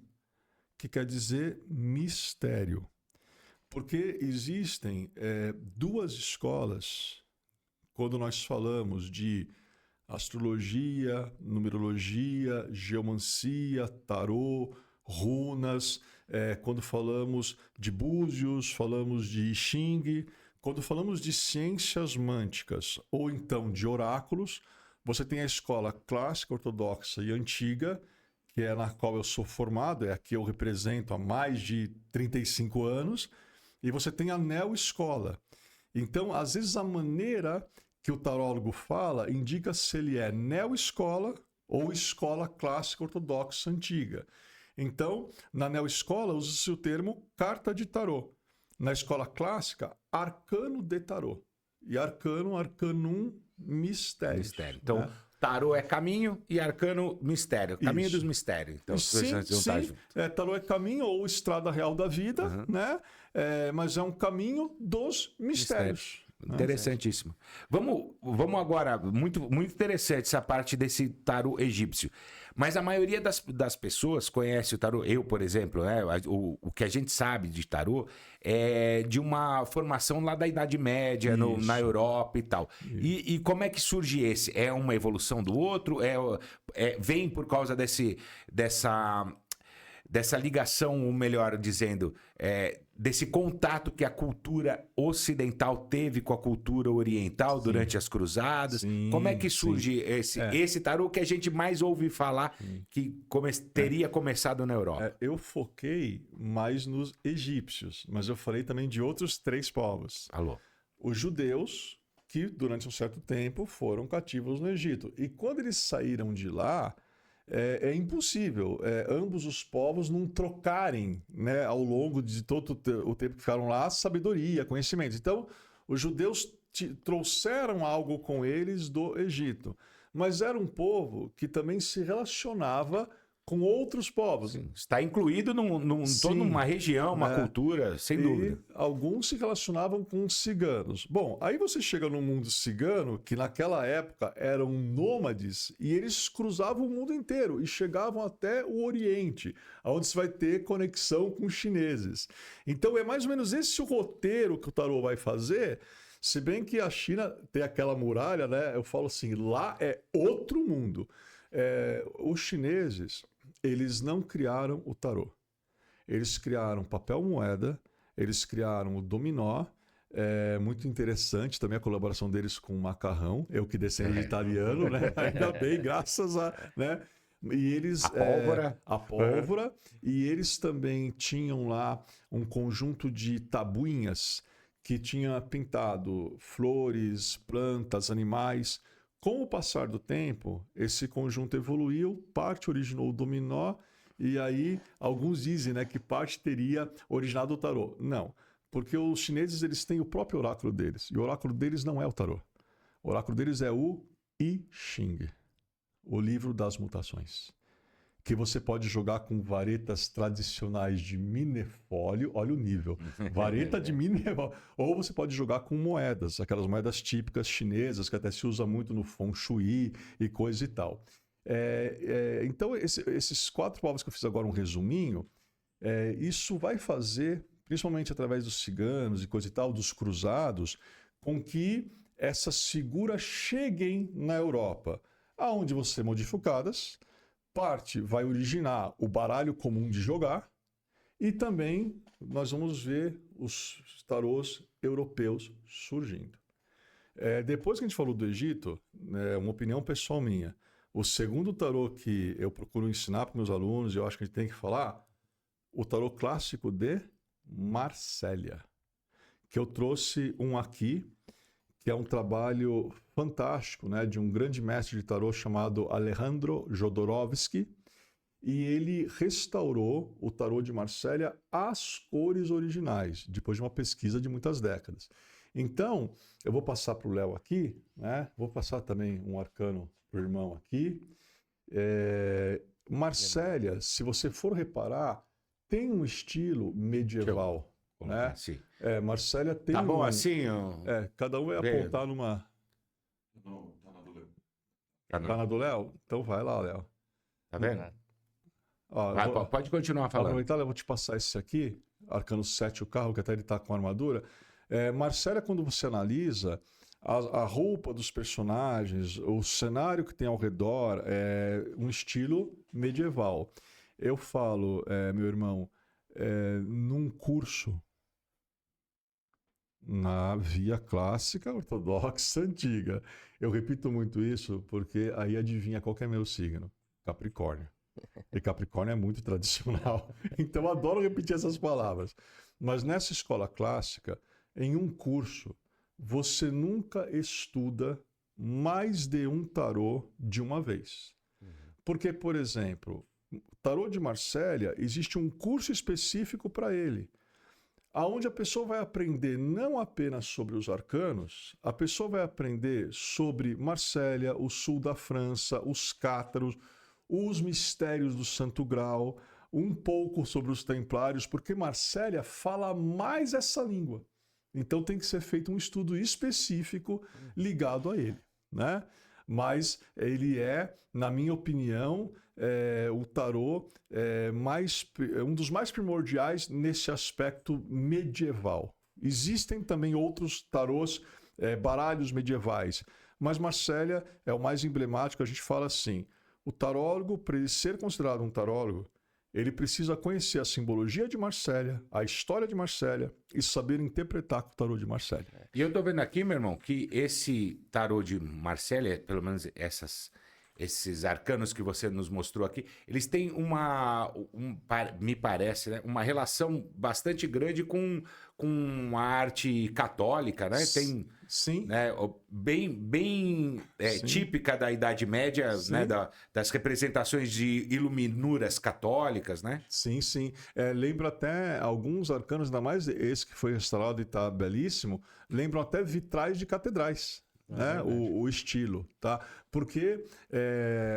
que quer dizer mistério. Porque existem duas escolas quando nós falamos de astrologia, numerologia, geomancia, tarô, runas, quando falamos de búzios, falamos de I Ching, quando falamos de ciências mânticas ou então de oráculos, você tem a escola clássica, ortodoxa e antiga, que é na qual eu sou formado, é a que eu represento há mais de 35 anos, e você tem a neo-escola. Então, às vezes, a maneira que o tarólogo fala indica se ele é neo-escola ou escola clássica ortodoxa antiga. Então, na neo-escola usa-se o termo carta de tarô. Na escola clássica, arcano de tarô. E arcanum, mistério. Então, tarô é caminho e arcano, mistério. Caminho dos mistérios. Então, sim. Tarô é caminho ou estrada real da vida, né? Mas é um caminho dos mistérios. Interessantíssimo. Vamos agora, muito, muito interessante essa parte desse tarô egípcio. Mas a maioria das pessoas conhece o tarô. Eu, por exemplo, o que a gente sabe de tarô é de uma formação lá da Idade Média, na Europa e tal. E como é que surge esse? É uma evolução do outro? Vem por causa dessa ligação, ou melhor dizendo, desse contato que a cultura ocidental teve com a cultura oriental durante as cruzadas. Sim, Como é que surge esse tarô que a gente mais ouve falar que teria começado na Europa? Eu foquei mais nos egípcios, mas eu falei também de outros 3 povos. Alô? Os judeus, que durante um certo tempo foram cativos no Egito. E quando eles saíram de lá, é impossível ambos os povos não trocarem, né, ao longo de todo o tempo que ficaram lá, sabedoria, conhecimento. Então, os judeus trouxeram algo com eles do Egito, mas era um povo que também se relacionava com outros povos. Está incluído toda uma região, uma cultura, sem dúvida. Alguns se relacionavam com ciganos. Bom, aí você chega no mundo cigano, que naquela época eram nômades, e eles cruzavam o mundo inteiro e chegavam até o Oriente, onde você vai ter conexão com os chineses. Então é mais ou menos esse o roteiro que o tarô vai fazer. Se bem que a China tem aquela muralha, né? Eu falo assim, lá é outro mundo. Os chineses, eles não criaram o tarô. Eles criaram papel moeda, eles criaram o dominó. É muito interessante também a colaboração deles com o macarrão. Eu que descendo de italiano, né? Ainda bem, graças a... Né? E eles, a pólvora. E eles também tinham lá um conjunto de tabuinhas que tinha pintado flores, plantas, animais. Com o passar do tempo, esse conjunto evoluiu, parte originou o dominó, e aí alguns dizem, né, que parte teria originado o tarô. Não, porque os chineses eles têm o próprio oráculo deles, e o oráculo deles não é o tarô. O oráculo deles é o I Ching, o livro das mutações, que você pode jogar com varetas tradicionais de minefólio, olha o nível, vareta de minefólio, ou você pode jogar com moedas, aquelas moedas típicas chinesas, que até se usa muito no Feng Shui e coisa e tal. Então, esses 4 povos que eu fiz agora um resuminho, isso vai fazer, principalmente através dos ciganos e coisa e tal, dos cruzados, com que essas figuras cheguem na Europa, aonde vão ser modificadas. Parte vai originar o baralho comum de jogar e também nós vamos ver os tarôs europeus surgindo. Depois que a gente falou do Egito, uma opinião pessoal minha, o segundo tarô que eu procuro ensinar para meus alunos, e eu acho que a gente tem que falar, o tarô clássico de Marsella, que eu trouxe um aqui, que é um trabalho fantástico, né, de um grande mestre de tarô chamado Alejandro Jodorowsky, e ele restaurou o tarô de Marsella às cores originais, depois de uma pesquisa de muitas décadas. Então, eu vou passar para o Léo aqui, né, vou passar também um arcano para o irmão aqui. Marsella, se você for reparar, tem um estilo medieval. Né? Sim. Marsella tem. Tá bom assim? Cada um vai apontar numa. Tá na do Léo? Então vai lá, Léo. Tá vendo? Pode continuar falando. Aproveitar, eu vou te passar esse aqui, Arcano 7, o carro, que até ele está com armadura. Marsella, quando você analisa a roupa dos personagens, o cenário que tem ao redor, é um estilo medieval. Eu falo, meu irmão, num curso na via clássica, ortodoxa, antiga. Eu repito muito isso porque aí adivinha qual que é meu signo. Capricórnio. E Capricórnio é muito tradicional. Então eu adoro repetir essas palavras. Mas nessa escola clássica, em um curso, você nunca estuda mais de um tarô de uma vez. Porque, por exemplo, o tarô de Marsella, existe um curso específico para ele, aonde a pessoa vai aprender não apenas sobre os arcanos, a pessoa vai aprender sobre Marsella, o sul da França, os cátaros, os mistérios do Santo Grau, um pouco sobre os templários, porque Marsella fala mais essa língua. Então tem que ser feito um estudo específico ligado a ele, né? Mas ele na minha opinião, o tarô um dos mais primordiais nesse aspecto medieval. Existem também outros tarôs, baralhos medievais, mas Marsella é o mais emblemático. A gente fala assim, o tarólogo, para ele ser considerado um tarólogo, ele precisa conhecer a simbologia de Marsella, a história de Marsella e saber interpretar o tarô de Marsella. E eu tô vendo aqui, meu irmão, que esse tarô de Marsella, pelo menos esses arcanos que você nos mostrou aqui, eles têm me parece, né, uma relação bastante grande com a arte católica, né? Tem, sim, né, bem Sim. típica da Idade Média, Sim. né, das representações de iluminuras católicas, né? Sim, sim. Lembra até alguns arcanos, ainda mais esse que foi restaurado e está belíssimo, lembram até vitrais de catedrais. Né? O estilo, tá? Porque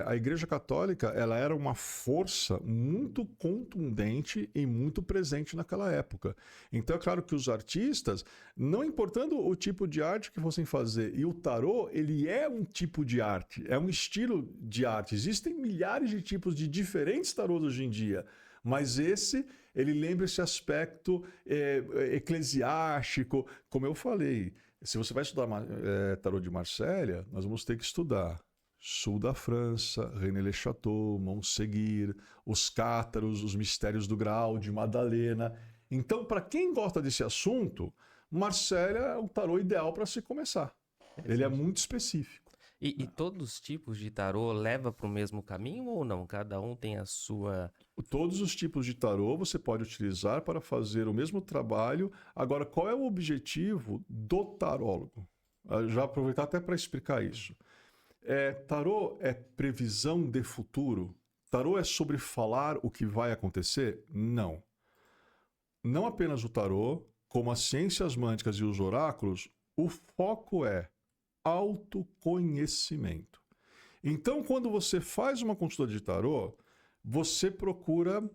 a Igreja Católica ela era uma força muito contundente e muito presente naquela época. Então é claro que os artistas, não importando o tipo de arte que fossem fazer, e o tarô ele é um tipo de arte, é um estilo de arte. Existem milhares de tipos de diferentes tarôs hoje em dia, mas ele lembra esse aspecto eclesiástico, como eu falei. Se você vai estudar tarô de Marsella, nós vamos ter que estudar sul da França, René-le-Château, Montségur, os cátaros, os mistérios do Graal, de Madalena. Então, para quem gosta desse assunto, Marsella é o tarô ideal para se começar. Ele é muito específico. E todos os tipos de tarô levam para o mesmo caminho ou não? Cada um tem a sua... Todos os tipos de tarô você pode utilizar para fazer o mesmo trabalho. Agora, qual é o objetivo do tarólogo? Já aproveitar até para explicar isso. Tarô é previsão de futuro? Tarô é sobre falar o que vai acontecer? Não. Não apenas o tarô, como as ciências mânticas e os oráculos, o foco é autoconhecimento. Então, quando você faz uma consulta de tarô, você procura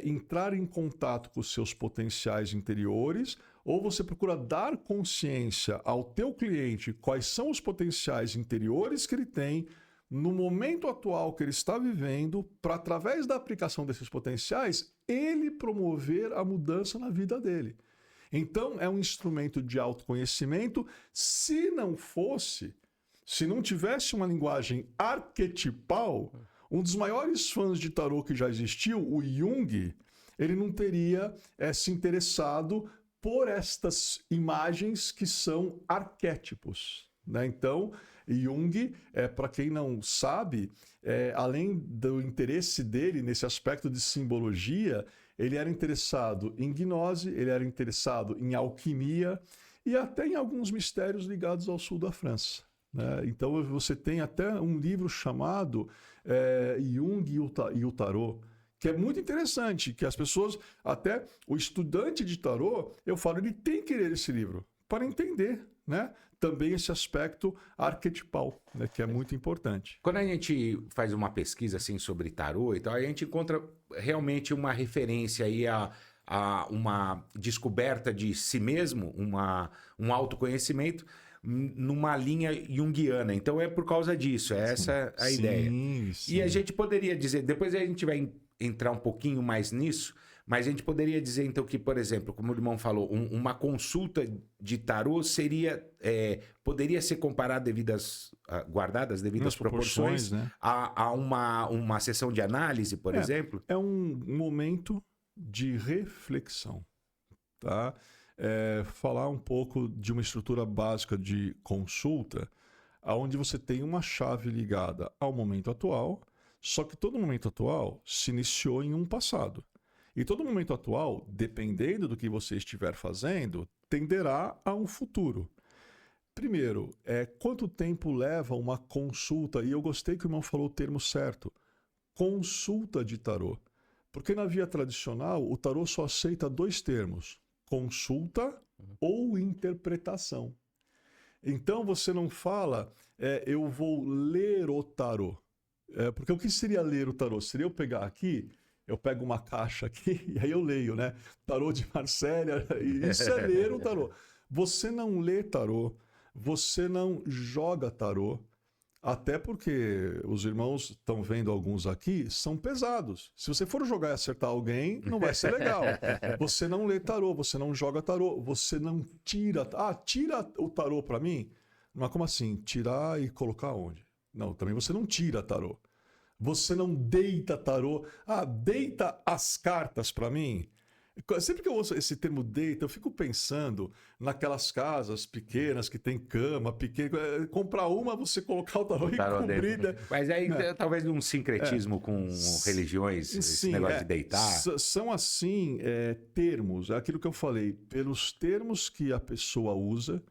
entrar em contato com os seus potenciais interiores, ou você procura dar consciência ao teu cliente quais são os potenciais interiores que ele tem no momento atual que ele está vivendo, para através da aplicação desses potenciais, ele promover a mudança na vida dele. Então, é um instrumento de autoconhecimento. Se não tivesse uma linguagem arquetipal, um dos maiores fãs de tarô que já existiu, o Jung, ele não teria se interessado por estas imagens que são arquétipos, né? Então, Jung, para quem não sabe, além do interesse dele nesse aspecto de simbologia, ele era interessado em gnose, ele era interessado em alquimia e até em alguns mistérios ligados ao sul da França, né? Então você tem até um livro chamado Jung e o Tarô, que é muito interessante, que as pessoas, até o estudante de tarô, eu falo, ele tem que ler esse livro para entender, né, também esse aspecto arquetipal, né, que é muito importante. Quando a gente faz uma pesquisa assim sobre tarô e tal, a gente encontra realmente uma referência aí a uma descoberta de si mesmo, um autoconhecimento numa linha junguiana. Então é por causa disso, essa a ideia. Sim. E a gente poderia dizer, depois a gente vai entrar um pouquinho mais nisso, mas a gente poderia dizer então que, por exemplo, como o irmão falou, uma consulta de tarô poderia ser comparada guardadas devidas proporções, né? a uma sessão de análise, por exemplo? É um momento de reflexão, tá? Falar um pouco de uma estrutura básica de consulta, onde você tem uma chave ligada ao momento atual, só que todo momento atual se iniciou em um passado. E todo momento atual, dependendo do que você estiver fazendo, tenderá a um futuro. Primeiro, quanto tempo leva uma consulta? E eu gostei que o irmão falou o termo certo. Consulta de tarô. Porque na via tradicional, o tarô só aceita dois termos. Consulta ou interpretação. Então você não fala, eu vou ler o tarô. Porque o que seria ler o tarô? Seria eu pegar aqui, eu pego uma caixa aqui e aí eu leio, né? Tarô de Marsella, isso é ler o tarô. Você não lê tarô, você não joga tarô, até porque os irmãos estão vendo alguns aqui, são pesados. Se você for jogar e acertar alguém, não vai ser legal. Você não lê tarô, você não joga tarô, você não tira... tira o tarô para mim? Mas como assim? Tirar e colocar onde? Não, também você não tira tarô. Você não deita tarô. Ah, deita as cartas para mim. Sempre que eu ouço esse termo deita, eu fico pensando naquelas casas pequenas que tem cama, pequena. Comprar uma, você colocar o tarô e cobrir. Mas aí talvez um sincretismo com religiões, esse negócio de deitar. São assim termos, é aquilo que eu falei, pelos termos que a pessoa usa,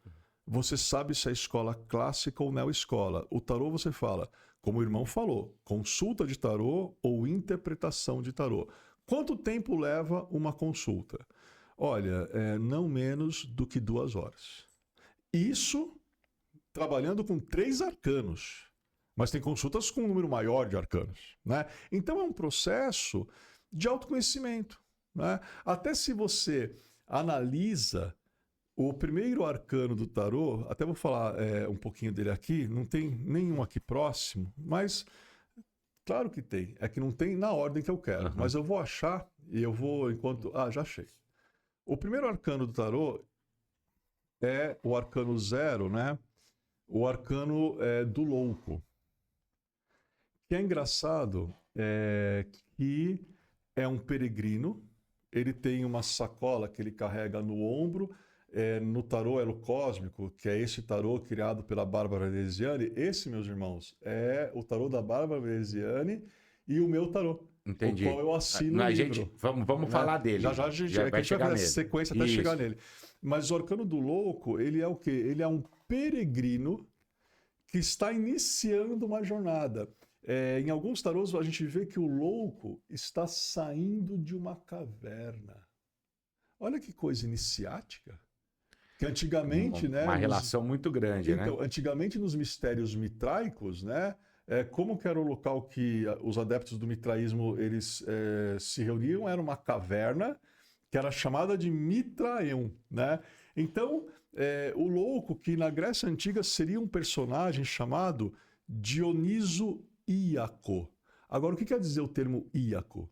você sabe se é escola clássica ou neo-escola. O tarô você fala, como o irmão falou, consulta de tarô ou interpretação de tarô. Quanto tempo leva uma consulta? Olha, não menos do que 2 horas. Isso trabalhando com 3 arcanos. Mas tem consultas com um número maior de arcanos, né? Então é um processo de autoconhecimento, né? Até se você analisa o primeiro arcano do tarô, até vou falar um pouquinho dele aqui, não tem nenhum aqui próximo, mas... Claro que tem. É que não tem na ordem que eu quero. Mas eu vou achar e eu vou enquanto... Ah, já achei. O primeiro arcano do tarô é o arcano 0, né? O arcano do louco. Que é engraçado que é um peregrino. Ele tem uma sacola que ele carrega no ombro. No tarô Elo Cósmico, que é esse tarô criado pela Bárbara Veneziani, esse, meus irmãos, é o tarô da Bárbara Veneziani e o meu tarô. Entendi. O qual eu assino o livro. Gente, vamos falar dele. Já a gente vai chegar nessa sequência até chegar nele. Mas o arcano do louco, ele é o quê? Ele é um peregrino que está iniciando uma jornada. Em alguns tarôs a gente vê que o louco está saindo de uma caverna. Olha que coisa iniciática. Que antigamente, uma relação muito grande, né? Então, antigamente nos mistérios mitraicos, né? Como que era o local que os adeptos do mitraísmo eles se reuniam? Era uma caverna que era chamada de Mitraion, né? Então, o louco, que na Grécia Antiga seria um personagem chamado Dioniso Íaco. Agora, o que quer dizer o termo Íaco?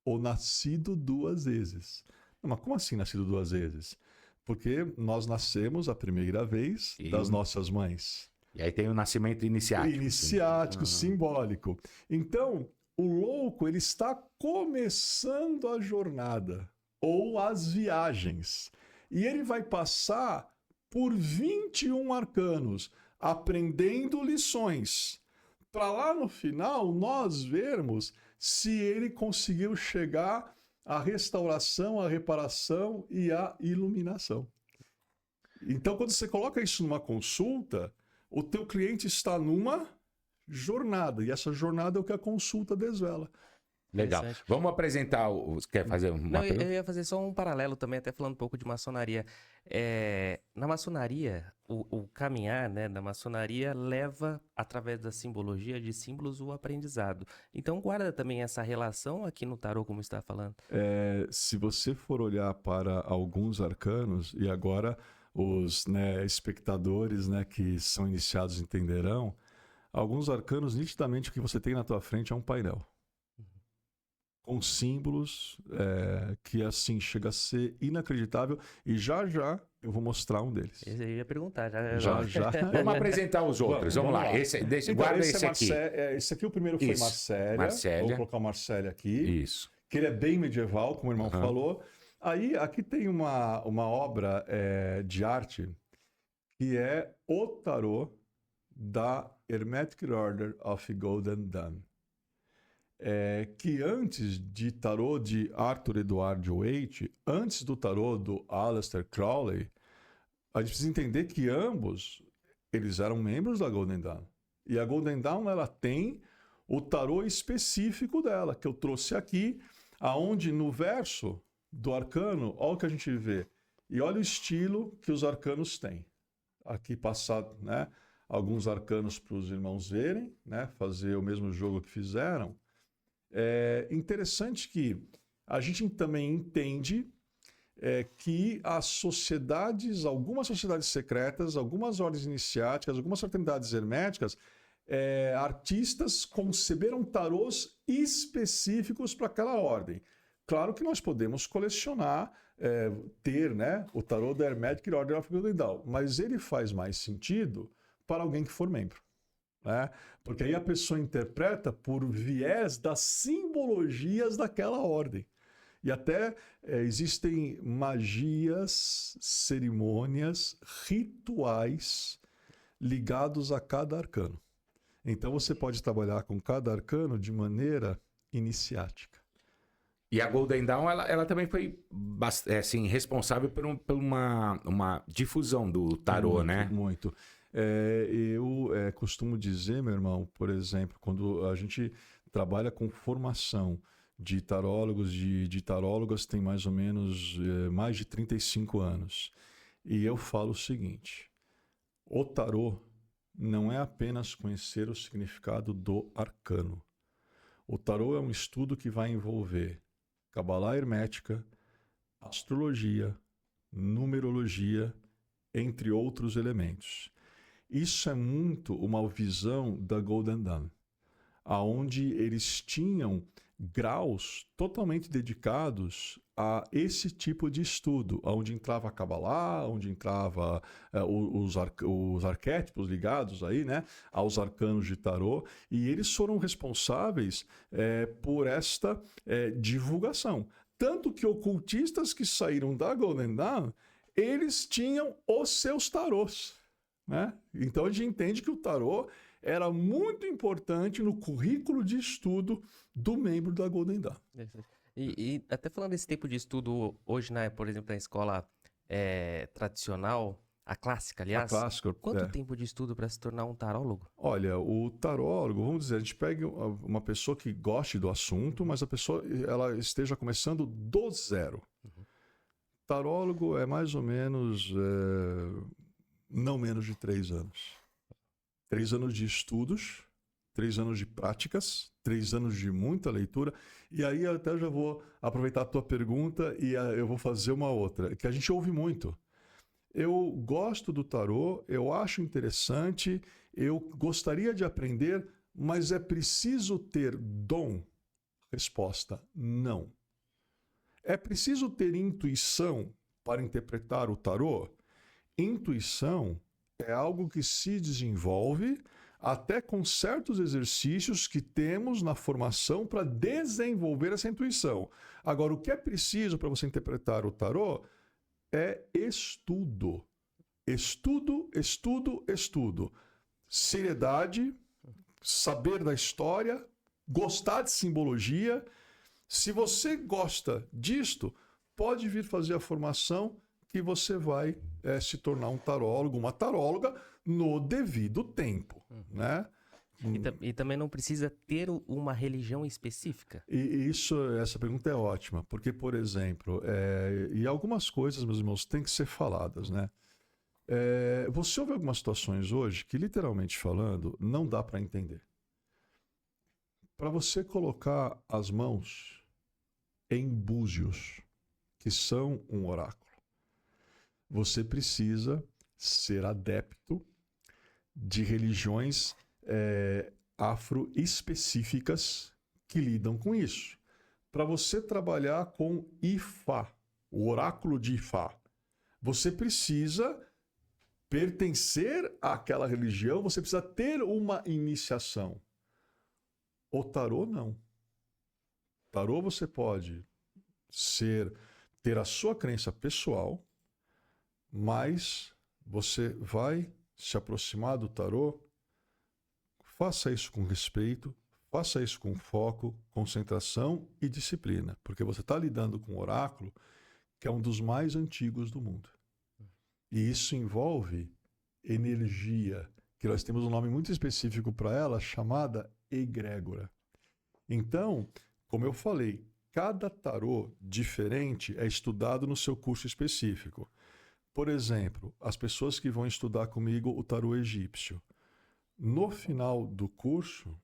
O nascido 2 vezes. Mas como assim nascido 2 vezes? Porque nós nascemos a primeira vez das nossas mães. E aí tem o nascimento iniciático. Iniciático, simbólico. Então, o louco, ele está começando a jornada, ou as viagens. E ele vai passar por 21 arcanos, aprendendo lições. Para lá no final, nós vermos se ele conseguiu chegar a restauração, a reparação e a iluminação. Então, quando você coloca isso numa consulta, o teu cliente está numa jornada, e essa jornada é o que a consulta desvela. Legal. Vamos apresentar Quer fazer uma pergunta? Eu ia fazer só um paralelo também, até falando um pouco de maçonaria. Na maçonaria, o caminhar, né, da maçonaria leva, através da simbologia de símbolos, o aprendizado. Então, guarda também essa relação aqui no tarô, como você está falando. Se você for olhar para alguns arcanos, e agora os espectadores que são iniciados entenderão, alguns arcanos, nitidamente, o que você tem na tua frente é um painel. Com símbolos que assim chega a ser inacreditável, e já eu vou mostrar um deles. Eu ia perguntar. Já. Vamos apresentar os outros, vamos lá. Guarda esse aqui. Esse aqui o primeiro foi Marcélia. Vou colocar o Marcélia aqui. Isso. Que ele é bem medieval, como o irmão falou. Aí aqui tem uma obra de arte que é o tarô da Hermetic Order of Golden Dawn. Que antes de tarô de Arthur Edward Waite, antes do tarô do Aleister Crowley, a gente precisa entender que ambos eles eram membros da Golden Dawn. E a Golden Dawn ela tem o tarô específico dela, que eu trouxe aqui, aonde no verso do arcano, olha o que a gente vê. E olha o estilo que os arcanos têm. Aqui passado, alguns arcanos para os irmãos verem, fazer o mesmo jogo que fizeram. É interessante que a gente também entende que as sociedades, algumas sociedades secretas, algumas ordens iniciáticas, algumas fraternidades herméticas, artistas conceberam tarôs específicos para aquela ordem. Claro que nós podemos colecionar, ter o tarô da Hermetic Order of Golden Dawn, mas ele faz mais sentido para alguém que for membro. né? Porque aí a pessoa interpreta por viés das simbologias daquela ordem. E até existem magias, cerimônias, rituais ligados a cada arcano. Então você pode trabalhar com cada arcano de maneira iniciática. E a Golden Dawn, ela também foi assim, responsável por uma difusão do tarô, muito, né? Muito. Eu costumo dizer, meu irmão, por exemplo, quando a gente trabalha com formação de tarólogos, de tarólogas, tem mais ou menos mais de 35 anos. E eu falo o seguinte: o tarô não é apenas conhecer o significado do arcano. O tarô é um estudo que vai envolver Cabalá hermética, astrologia, numerologia, entre outros elementos. Isso é muito uma visão da Golden Dawn, aonde eles tinham graus totalmente dedicados a esse tipo de estudo, onde entrava a Cabalá, onde entrava os arquétipos ligados aí, né, aos arcanos de tarô, e eles foram responsáveis por esta divulgação. Tanto que ocultistas que saíram da Golden Dawn, eles tinham os seus tarôs, né? Então a gente entende que o tarô era muito importante no currículo de estudo do membro da Golden Dawn. E até falando desse tipo de estudo hoje, por exemplo, na escola tradicional, a clássica, aliás, quanto tempo de estudo para se tornar um tarólogo? Olha, o tarólogo, vamos dizer, a gente pega uma pessoa que goste do assunto, mas a pessoa ela esteja começando do zero. Tarólogo é mais ou menos não menos de 3 anos. 3 anos de estudos, 3 anos de práticas, 3 anos de muita leitura. E aí eu até já vou aproveitar a tua pergunta e eu vou fazer uma outra, que a gente ouve muito. Eu gosto do tarô, eu acho interessante, eu gostaria de aprender, mas é preciso ter dom? Resposta: não. É preciso ter intuição para interpretar o tarô? Intuição é algo que se desenvolve até com certos exercícios que temos na formação para desenvolver essa intuição. Agora, o que é preciso para você interpretar o tarô é estudo. Estudo, estudo, estudo. Seriedade, saber da história, gostar de simbologia. Se você gosta disto, pode vir fazer a formação que você vai se tornar um tarólogo, uma taróloga no devido tempo, né? E também não precisa ter uma religião específica? Essa pergunta é ótima, porque, por exemplo, e algumas coisas, meus irmãos, têm que ser faladas, né? Você ouve algumas situações hoje que, literalmente falando, não dá para entender. Para você colocar as mãos em búzios, que são um oráculo, você precisa ser adepto de religiões afro-específicas que lidam com isso. Para você trabalhar com Ifá, o oráculo de Ifá, você precisa pertencer àquela religião, você precisa ter uma iniciação. O tarô, não. Tarô você pode ter a sua crença pessoal, mas você vai se aproximar do tarô, faça isso com respeito, faça isso com foco, concentração e disciplina, porque você está lidando com um oráculo que é um dos mais antigos do mundo. E isso envolve energia, que nós temos um nome muito específico para ela, chamada egrégora. Então, como eu falei, cada tarô diferente é estudado no seu curso específico. Por exemplo, as pessoas que vão estudar comigo o tarô egípcio, no final do curso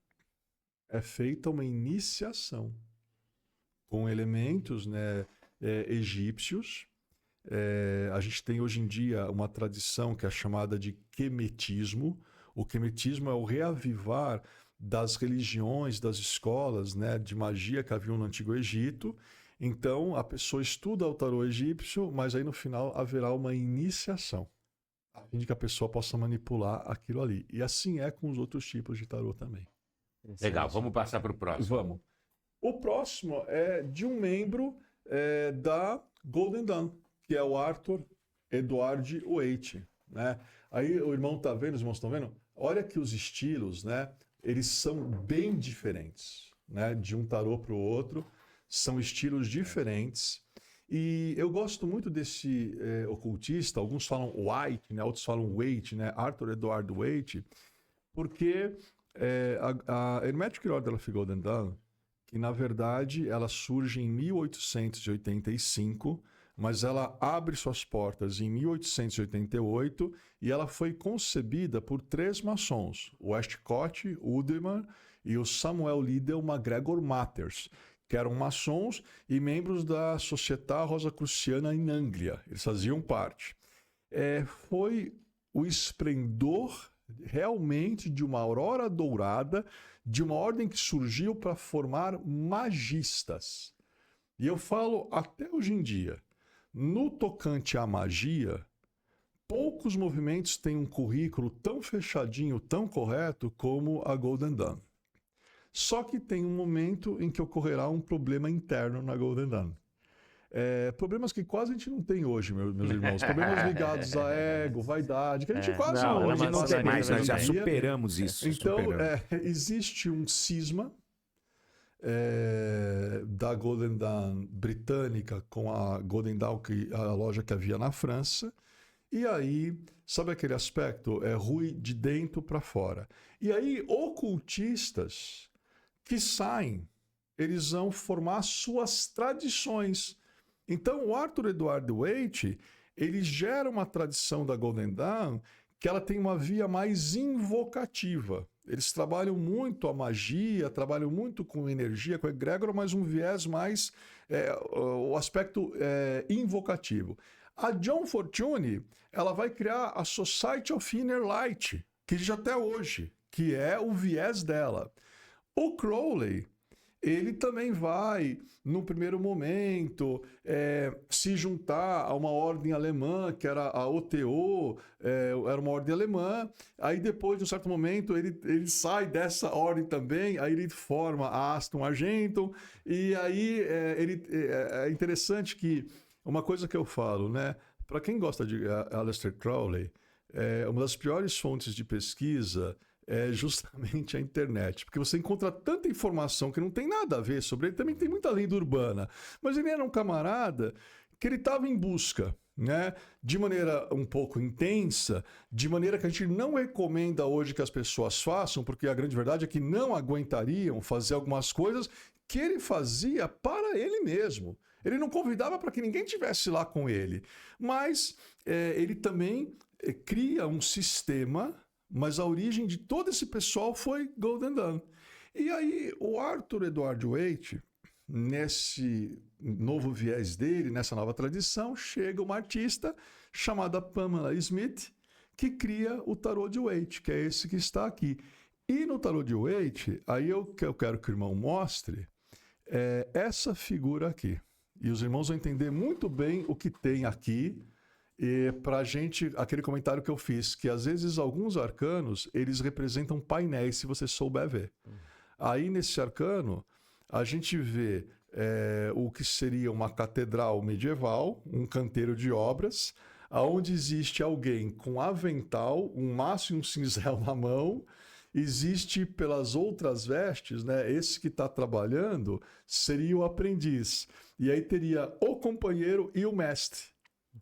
é feita uma iniciação com elementos, né, egípcios. A gente tem hoje em dia uma tradição que é chamada de quemetismo. O quemetismo é o reavivar das religiões, das escolas, né, de magia que haviam no Antigo Egito. Então, a pessoa estuda o tarô egípcio, mas aí no final haverá uma iniciação. fim de que a pessoa possa manipular aquilo ali. E assim é com os outros tipos de tarô também. Legal, vamos passar para o próximo. Vamos. O próximo é de um membro da Golden Dawn, que é o Arthur Edward Waite, né? Aí o irmão tá vendo, os irmãos estão vendo? Olha que os estilos, né? Eles são bem diferentes, né? De um tarô para o outro, são estilos diferentes. E eu gosto muito desse ocultista, alguns falam White, né? Outros falam Waite, né? Arthur Edward Waite, porque a Hermetic Order of Golden Dawn, que na verdade ela surge em 1885, mas ela abre suas portas em 1888 e ela foi concebida por 3 maçons, o Westcott, o Uderman e o Samuel Liddell MacGregor Matters, que eram maçons e membros da Società Rosacruciana em Anglia. Eles faziam parte. Foi o esplendor realmente de uma aurora dourada, de uma ordem que surgiu para formar magistas. E eu falo até hoje em dia, no tocante à magia, poucos movimentos têm um currículo tão fechadinho, tão correto como a Golden Dawn. Só que tem um momento em que ocorrerá um problema interno na Golden Dawn. Problemas que quase a gente não tem hoje, meus irmãos. Problemas ligados a ego, vaidade, que a gente quase hoje não tem mais, nós já dia. superamos isso. Então, existe um cisma da Golden Dawn britânica com a Golden Dawn, a loja que havia na França. E aí, sabe aquele aspecto? É ruim de dentro para fora. E aí, ocultistas que saem, eles vão formar suas tradições. Então, o Arthur Edward Waite, ele gera uma tradição da Golden Dawn que ela tem uma via mais invocativa. Eles trabalham muito a magia, trabalham muito com energia, com egrégora, mas um viés mais, o aspecto invocativo. A John Fortune, ela vai criar a Society of Inner Light, que já até hoje, que é o viés dela. O Crowley, ele também vai, no primeiro momento, se juntar a uma ordem alemã, que era a OTO, era uma ordem alemã. Aí depois, de um certo momento, ele sai dessa ordem também, aí ele forma a Aston Argentum. E aí é interessante que uma coisa que eu falo, né? Para quem gosta de Aleister Crowley, uma das piores fontes de pesquisa é justamente a internet, porque você encontra tanta informação que não tem nada a ver sobre ele, também tem muita lenda urbana, mas ele era um camarada que ele estava em busca, né, de maneira um pouco intensa, de maneira que a gente não recomenda hoje que as pessoas façam, porque a grande verdade é que não aguentariam fazer algumas coisas que ele fazia para ele mesmo. Ele não convidava para que ninguém estivesse lá com ele, mas ele também cria um sistema. Mas a origem de todo esse pessoal foi Golden Dawn. E aí o Arthur Edward Waite, nesse novo viés dele, nessa nova tradição, chega uma artista chamada Pamela Smith, que cria o tarô de Waite, que é esse que está aqui. E no tarô de Waite, aí eu quero que o irmão mostre essa figura aqui. E os irmãos vão entender muito bem o que tem aqui. E para a gente, aquele comentário que eu fiz, que às vezes alguns arcanos, eles representam painéis, se você souber ver. Aí nesse arcano, a gente vê o que seria uma catedral medieval, um canteiro de obras, onde existe alguém com avental, um maço e um cinzel na mão. Existe pelas outras vestes, né? Esse que está trabalhando seria o aprendiz. E aí teria o companheiro e o mestre.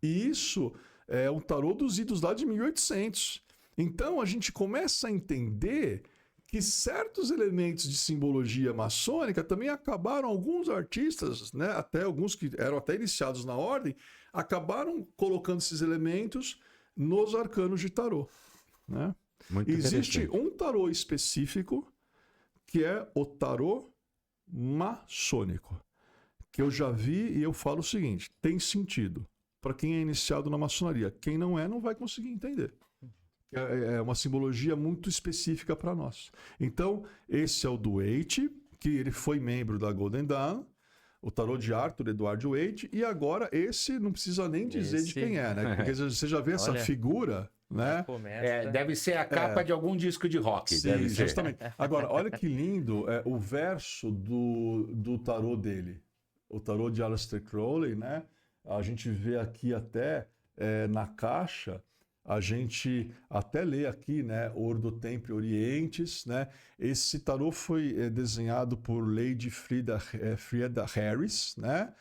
E isso é um tarô dos idos lá de 1800. Então a gente começa a entender que certos elementos de simbologia maçônica também acabaram, alguns artistas, né, até alguns que eram até iniciados na ordem, acabaram colocando esses elementos nos arcanos de tarô, né? Existe um tarô específico que é o tarô maçônico, que eu já vi e eu falo o seguinte, tem sentido para quem é iniciado na maçonaria. Quem não é, não vai conseguir entender. É uma simbologia muito específica para nós. Então, esse é o do Waite, que ele foi membro da Golden Dawn, o tarô de Arthur Edward Waite, e agora esse não precisa nem dizer de quem é, né? Porque você já vê essa figura, né? Deve ser a capa de algum disco de rock. Sim, deve ser. justamente. Agora, olha que lindo o verso do tarô dele. O tarô de Aleister Crowley, né? A gente vê aqui até na caixa, a gente até lê aqui, né? Ordo Templi Orientis, né? Esse tarô foi desenhado por Lady Frieda Harris, né?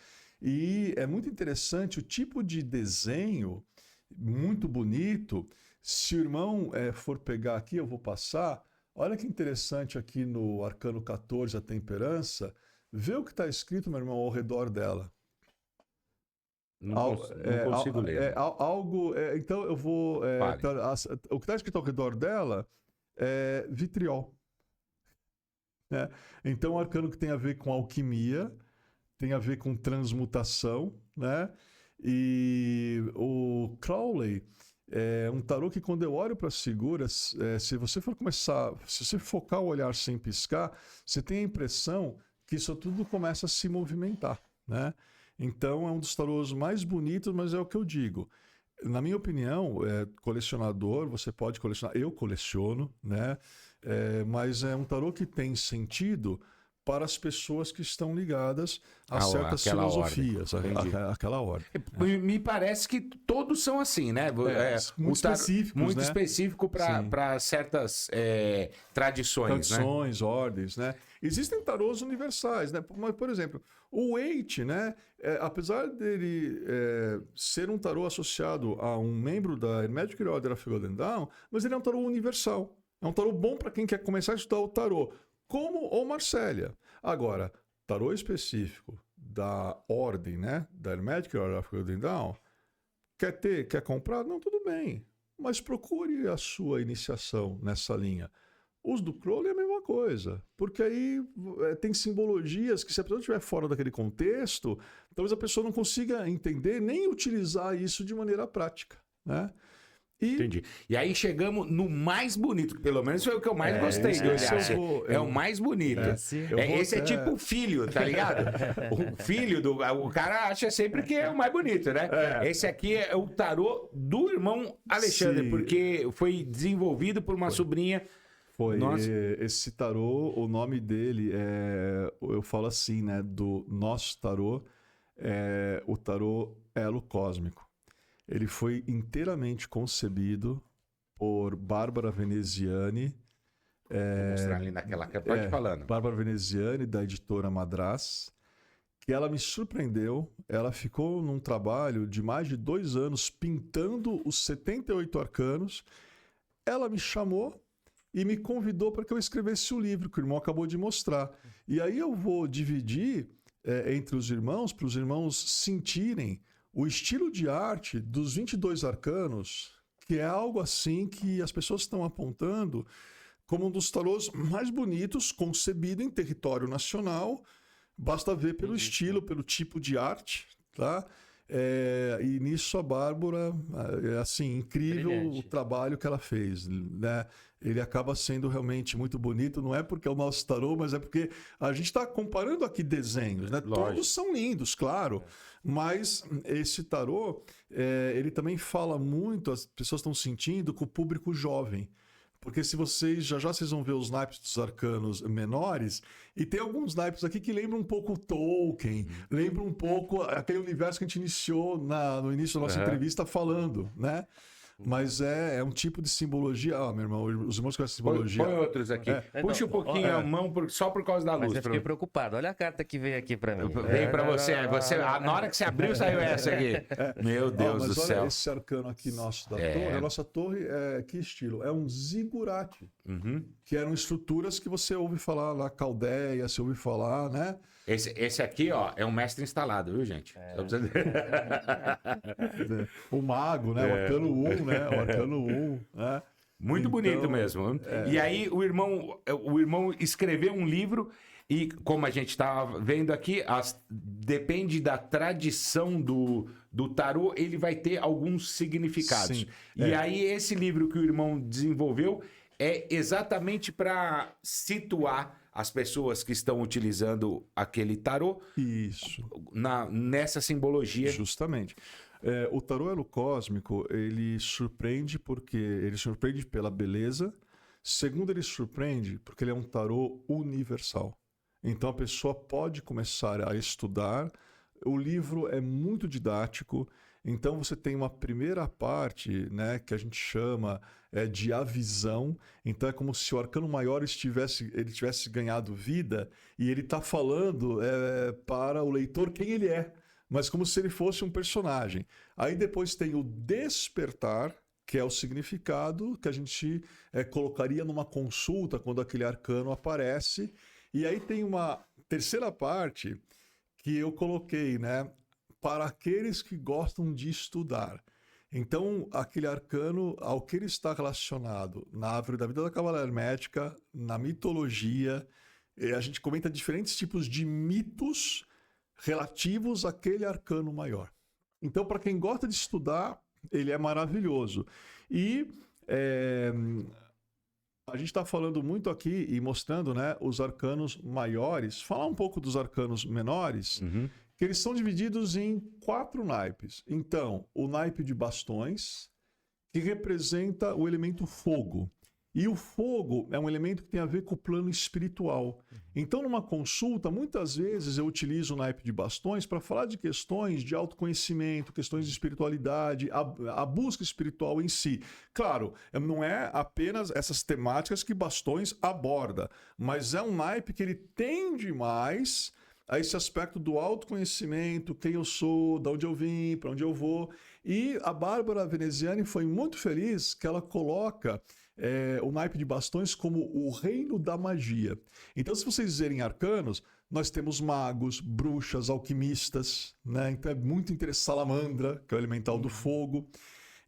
E é muito interessante o tipo de desenho, muito bonito. Se o irmão for pegar aqui, eu vou passar. Olha que interessante aqui no Arcano 14, a temperança. Vê o que está escrito, meu irmão, ao redor dela. Não consigo ler. Então eu vou. O que está escrito ao redor dela é vitriol. Né? Então, um arcano que tem a ver com alquimia, tem a ver com transmutação, né? E o Crowley é um tarô que, quando eu olho para as figuras, se você focar o olhar sem piscar, você tem a impressão que isso tudo começa a se movimentar, né? Então, é um dos tarôs mais bonitos, mas é o que eu digo. Na minha opinião, colecionador, você pode colecionar. Eu coleciono, né? Mas é um tarô que tem sentido para as pessoas que estão ligadas a certas filosofias, aquela ordem. Me parece que todos são assim, né? Muito específicos, muito né? específico para certas tradições, né? Ordens, né? Existem tarôs universais, né? Mas, por exemplo, o Waite, né? Apesar dele ser um tarô associado a um membro da Hermetic Order of Golden Dawn, mas ele é um tarô universal. É um tarô bom para quem quer começar a estudar o tarô, como o Marcélia. Agora, tarô específico da ordem, né? Da Hermetic Order of Golden Dawn, quer comprar? Não, tudo bem. Mas procure a sua iniciação nessa linha. Os do Crowley é a mesma coisa, porque aí tem simbologias que, se a pessoa estiver fora daquele contexto, talvez a pessoa não consiga entender nem utilizar isso de maneira prática, né? Entendi. E aí chegamos no mais bonito, que pelo menos foi o que eu mais gostei de olhar. O mais bonito. Esse é tipo o filho, tá ligado? O filho o cara acha sempre que é o mais bonito, né? Esse aqui é o tarô do irmão Alexandre, porque foi desenvolvido por uma sobrinha. Esse tarô, o nome dele eu falo assim, né? Do nosso tarô, o tarô Elo Cósmico. Ele foi inteiramente concebido por Bárbara Veneziani. Vou mostrar ali naquela câmera. Pode ir falando. Bárbara Veneziani, da editora Madras, que ela me surpreendeu. Ela ficou num trabalho de mais de 2 anos pintando os 78 arcanos. Ela me chamou e me convidou para que eu escrevesse o livro que o irmão acabou de mostrar. E aí eu vou dividir entre os irmãos, para os irmãos sentirem o estilo de arte dos 22 arcanos, que é algo assim que as pessoas estão apontando como um dos tarôs mais bonitos, concebido em território nacional. Basta ver pelo estilo, pelo tipo de arte, tá? E nisso a Bárbara, assim, incrível brilhante o trabalho que ela fez, né? Ele acaba sendo realmente muito bonito, não é porque é o nosso tarô, mas é porque a gente está comparando aqui desenhos, né? Todos são lindos, claro, mas esse tarô, ele também fala muito, as pessoas estão sentindo, com o público jovem. Porque se vocês, já vocês vão ver os naipes dos arcanos menores, e tem alguns naipes aqui que lembram um pouco Tolkien, lembram um pouco aquele universo que a gente iniciou no início da nossa entrevista falando, né? Mas é um tipo de simbologia. Meu irmão, os irmãos conhecem simbologia. Põe outros aqui. Puxa um pouquinho a mão só por causa da luz. Mas eu fiquei preocupado. Olha a carta que veio aqui pra mim. Veio pra você. Na hora que você abriu, saiu essa aqui. Meu Deus do céu. Olha esse arcano aqui nosso da torre. A nossa torre que estilo? É um zigurate. Que eram estruturas que você ouve falar lá, Caldeia, você ouve falar, né? Esse aqui, ó, é um mestre instalado, viu, gente? O mago, né? O arcano 1, né? O arcano 1, né? Muito bonito mesmo. E aí o irmão escreveu um livro e, como a gente estava vendo aqui, depende da tradição do tarô, ele vai ter alguns significados. Sim. E aí esse livro que o irmão desenvolveu é exatamente para situar as pessoas que estão utilizando aquele tarô Isso. nessa simbologia. Justamente. O tarô elo cósmico, ele surpreende porque ele surpreende pela beleza. Segundo, ele surpreende porque ele é um tarô universal. Então a pessoa pode começar a estudar. O livro é muito didático. Então você tem uma primeira parte, né, que a gente chama de a visão. Então é como se o arcano maior ele tivesse ganhado vida e ele está falando para o leitor quem ele é, mas como se ele fosse um personagem. Aí depois tem o despertar, que é o significado que a gente colocaria numa consulta quando aquele arcano aparece. E aí tem uma terceira parte que eu coloquei, né, para aqueles que gostam de estudar. Então, aquele arcano, ao que ele está relacionado na árvore da vida da Cabala Hermética, na mitologia, a gente comenta diferentes tipos de mitos relativos àquele arcano maior. Então, para quem gosta de estudar, ele é maravilhoso. E a gente está falando muito aqui e mostrando, né, os arcanos maiores. Falar um pouco dos arcanos menores, que eles são divididos em 4 naipes. Então, o naipe de bastões, que representa o elemento fogo. E o fogo é um elemento que tem a ver com o plano espiritual. Então, numa consulta, muitas vezes eu utilizo o naipe de bastões para falar de questões de autoconhecimento, questões de espiritualidade, a busca espiritual em si. Claro, não é apenas essas temáticas que bastões aborda, mas é um naipe que ele tende mais a esse aspecto do autoconhecimento, quem eu sou, de onde eu vim, para onde eu vou. E a Bárbara Veneziani foi muito feliz que ela coloca o naipe de bastões como o reino da magia. Então, se vocês verem arcanos, nós temos magos, bruxas, alquimistas, né? Então é muito interessante. Salamandra, que é o elemental do fogo.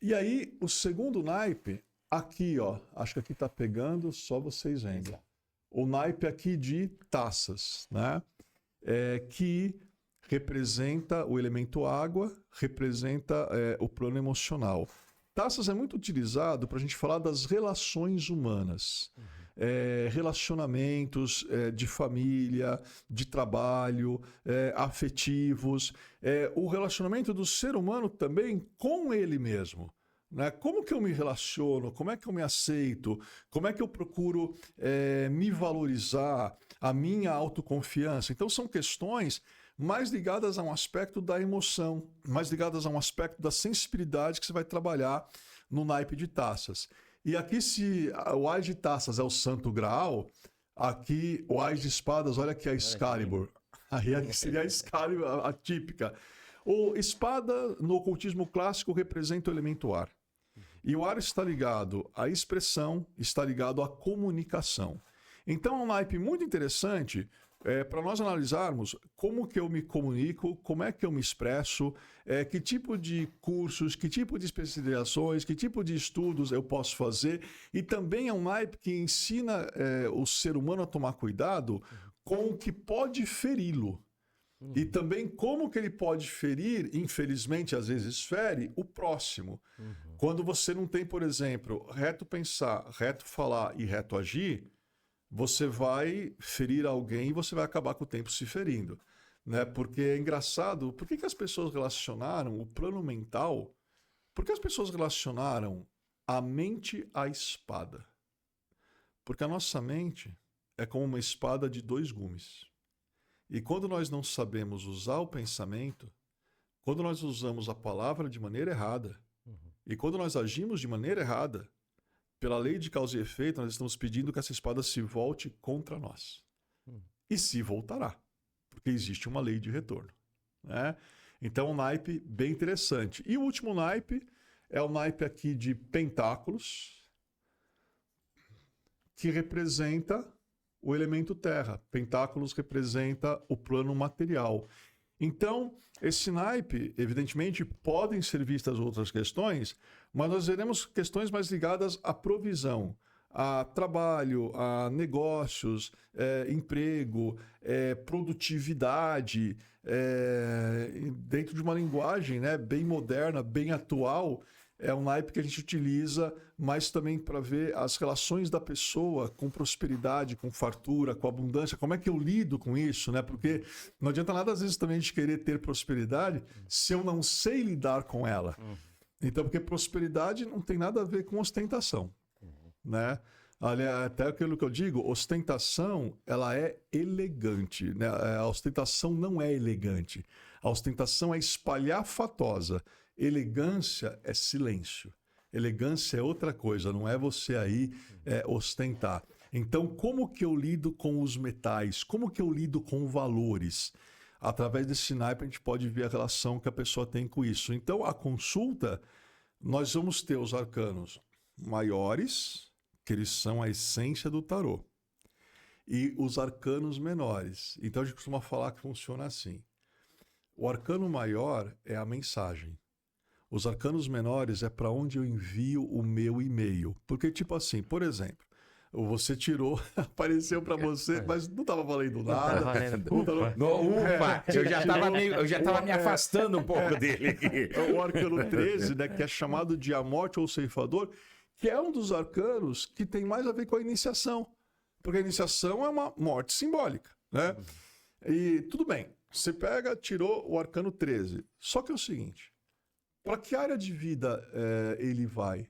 E aí, o segundo naipe, aqui, ó, acho que aqui está pegando, só vocês veem. O naipe aqui de taças, né? Que representa o elemento água, representa o plano emocional. Taças é muito utilizado para a gente falar das relações humanas, relacionamentos de família, de trabalho, afetivos, o relacionamento do ser humano também com ele mesmo. Né? Como que eu me relaciono? Como é que eu me aceito? Como é que eu procuro me valorizar? A minha autoconfiança? Então são questões mais ligadas a um aspecto da emoção, mais ligadas a um aspecto da sensibilidade que você vai trabalhar no naipe de taças. E aqui, se o Ás de taças é o Santo Graal, aqui o Ás de espadas, olha aqui a Excalibur. Aí aqui seria a Excalibur, a típica. O espada, no ocultismo clássico, representa o elemento ar. E o ar está ligado à expressão, está ligado à comunicação. Então é um naipe muito interessante para nós analisarmos como que eu me comunico, como é que eu me expresso, que tipo de cursos, que tipo de especializações, que tipo de estudos eu posso fazer. E também é um naipe que ensina o ser humano a tomar cuidado com o que pode feri-lo. E também como que ele pode ferir, infelizmente às vezes fere, o próximo. Quando você não tem, por exemplo, reto pensar, reto falar e reto agir, você vai ferir alguém e você vai acabar com o tempo se ferindo. Né? Porque é engraçado, por que as pessoas relacionaram o plano mental, por que as pessoas relacionaram a mente à espada? Porque a nossa mente é como uma espada de 2 gumes. E quando nós não sabemos usar o pensamento, quando nós usamos a palavra de maneira errada, e quando nós agimos de maneira errada, pela lei de causa e efeito, nós estamos pedindo que essa espada se volte contra nós. E se voltará, porque existe uma lei de retorno. Né? Então, um naipe bem interessante. E o último naipe é o naipe aqui de pentáculos, que representa o elemento terra. Pentáculos representa o plano material. Então, esse naipe, evidentemente, podem ser vistas outras questões, mas nós veremos questões mais ligadas à provisão, a trabalho, a negócios, emprego, produtividade, dentro de uma linguagem, né, bem moderna, bem atual. é um naipe que a gente utiliza mais também para ver as relações da pessoa com prosperidade, com fartura, com abundância. Como é que eu lido com isso, né? Porque não adianta nada, às vezes, também a gente querer ter prosperidade se eu não sei lidar com ela. Então, porque prosperidade não tem nada a ver com ostentação, né? Olha, até aquilo que eu digo, ostentação, ela é elegante, né? A ostentação não é elegante. A ostentação é espalhafatosa. Elegância é silêncio. Elegância é outra coisa, não é você aí ostentar. Então, como que eu lido com os metais? Como que eu lido com valores? Através desse naipe a gente pode ver a relação que a pessoa tem com isso. Então, a consulta, nós vamos ter os arcanos maiores, que eles são a essência do tarô, e os arcanos menores. Então, a gente costuma falar que funciona assim. O arcano maior é a mensagem. Os arcanos menores é para onde eu envio o meu e-mail. Porque, tipo assim, por exemplo, você tirou, apareceu para você, mas não estava valendo nada. Ufa, eu já estava me afastando um pouco dele aqui. O arcano 13, né, que é chamado de a morte ou ceifador, que é um dos arcanos que tem mais a ver com a iniciação. Porque a iniciação é uma morte simbólica, né? E tudo bem, você pega, tirou o arcano 13. Só que é o seguinte, para que área de vida ele vai?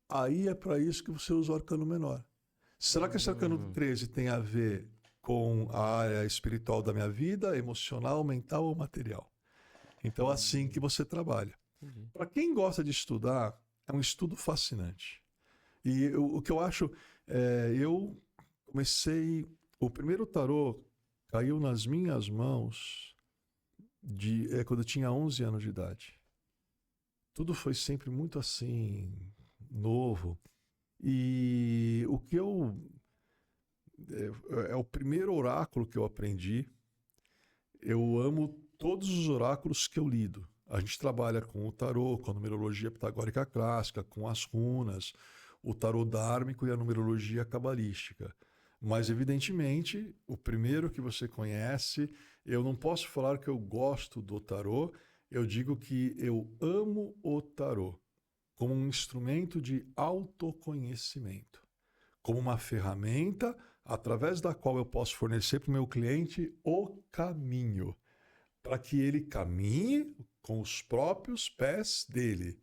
Aí é para isso que você usa o arcano menor. Será que esse arcano 13 tem a ver com a área espiritual da minha vida, emocional, mental ou material? Então, assim que você trabalha. Para quem gosta de estudar, é um estudo fascinante. E o que eu acho, eu comecei, o primeiro tarô caiu nas minhas mãos quando eu tinha 11 anos de idade. Tudo foi sempre muito assim, novo. E o que é o primeiro oráculo que eu aprendi. Eu amo todos os oráculos que eu lido. A gente trabalha com o tarô, com a numerologia pitagórica clássica, com as runas, o tarô dármico e a numerologia cabalística. Mas, evidentemente, o primeiro que você conhece, eu não posso falar que eu gosto do tarô, eu digo que eu amo o tarô como um instrumento de autoconhecimento, como uma ferramenta através da qual eu posso fornecer para o meu cliente o caminho, para que ele caminhe com os próprios pés dele,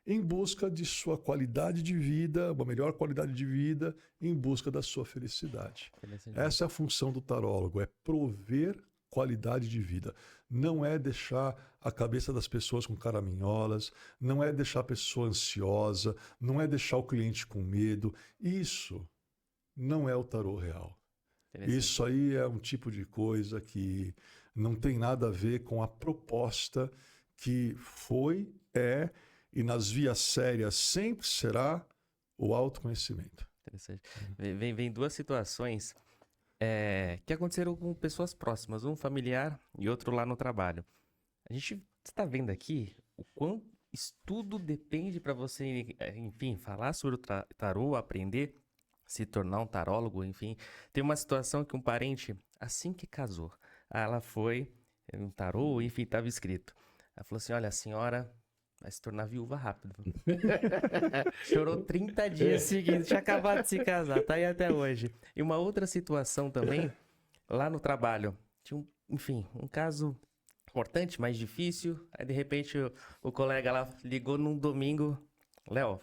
em busca de sua qualidade de vida, uma melhor qualidade de vida, em busca da sua felicidade. Essa é a função do tarólogo, é prover qualidade de vida. Não é deixar a cabeça das pessoas com caraminholas, não é deixar a pessoa ansiosa, não é deixar o cliente com medo. Isso não é o tarô real. Isso aí é um tipo de coisa que não tem nada a ver com a proposta que foi, e nas vias sérias sempre será o autoconhecimento. Interessante. Vem duas situações que aconteceram com pessoas próximas, um familiar e outro lá no trabalho. A gente está vendo aqui o quão estudo depende para você, enfim, falar sobre o tarô, aprender, se tornar um tarólogo, enfim. Tem uma situação que um parente, assim que casou, ela foi, um tarô, enfim, estava escrito. Ela falou assim, olha, a senhora vai se tornar viúva rápido. Chorou 30 dias seguidos, tinha acabado de se casar, tá aí até hoje. E uma outra situação também, lá no trabalho, tinha um caso importante, mais difícil, aí de repente o colega lá ligou num domingo, Léo,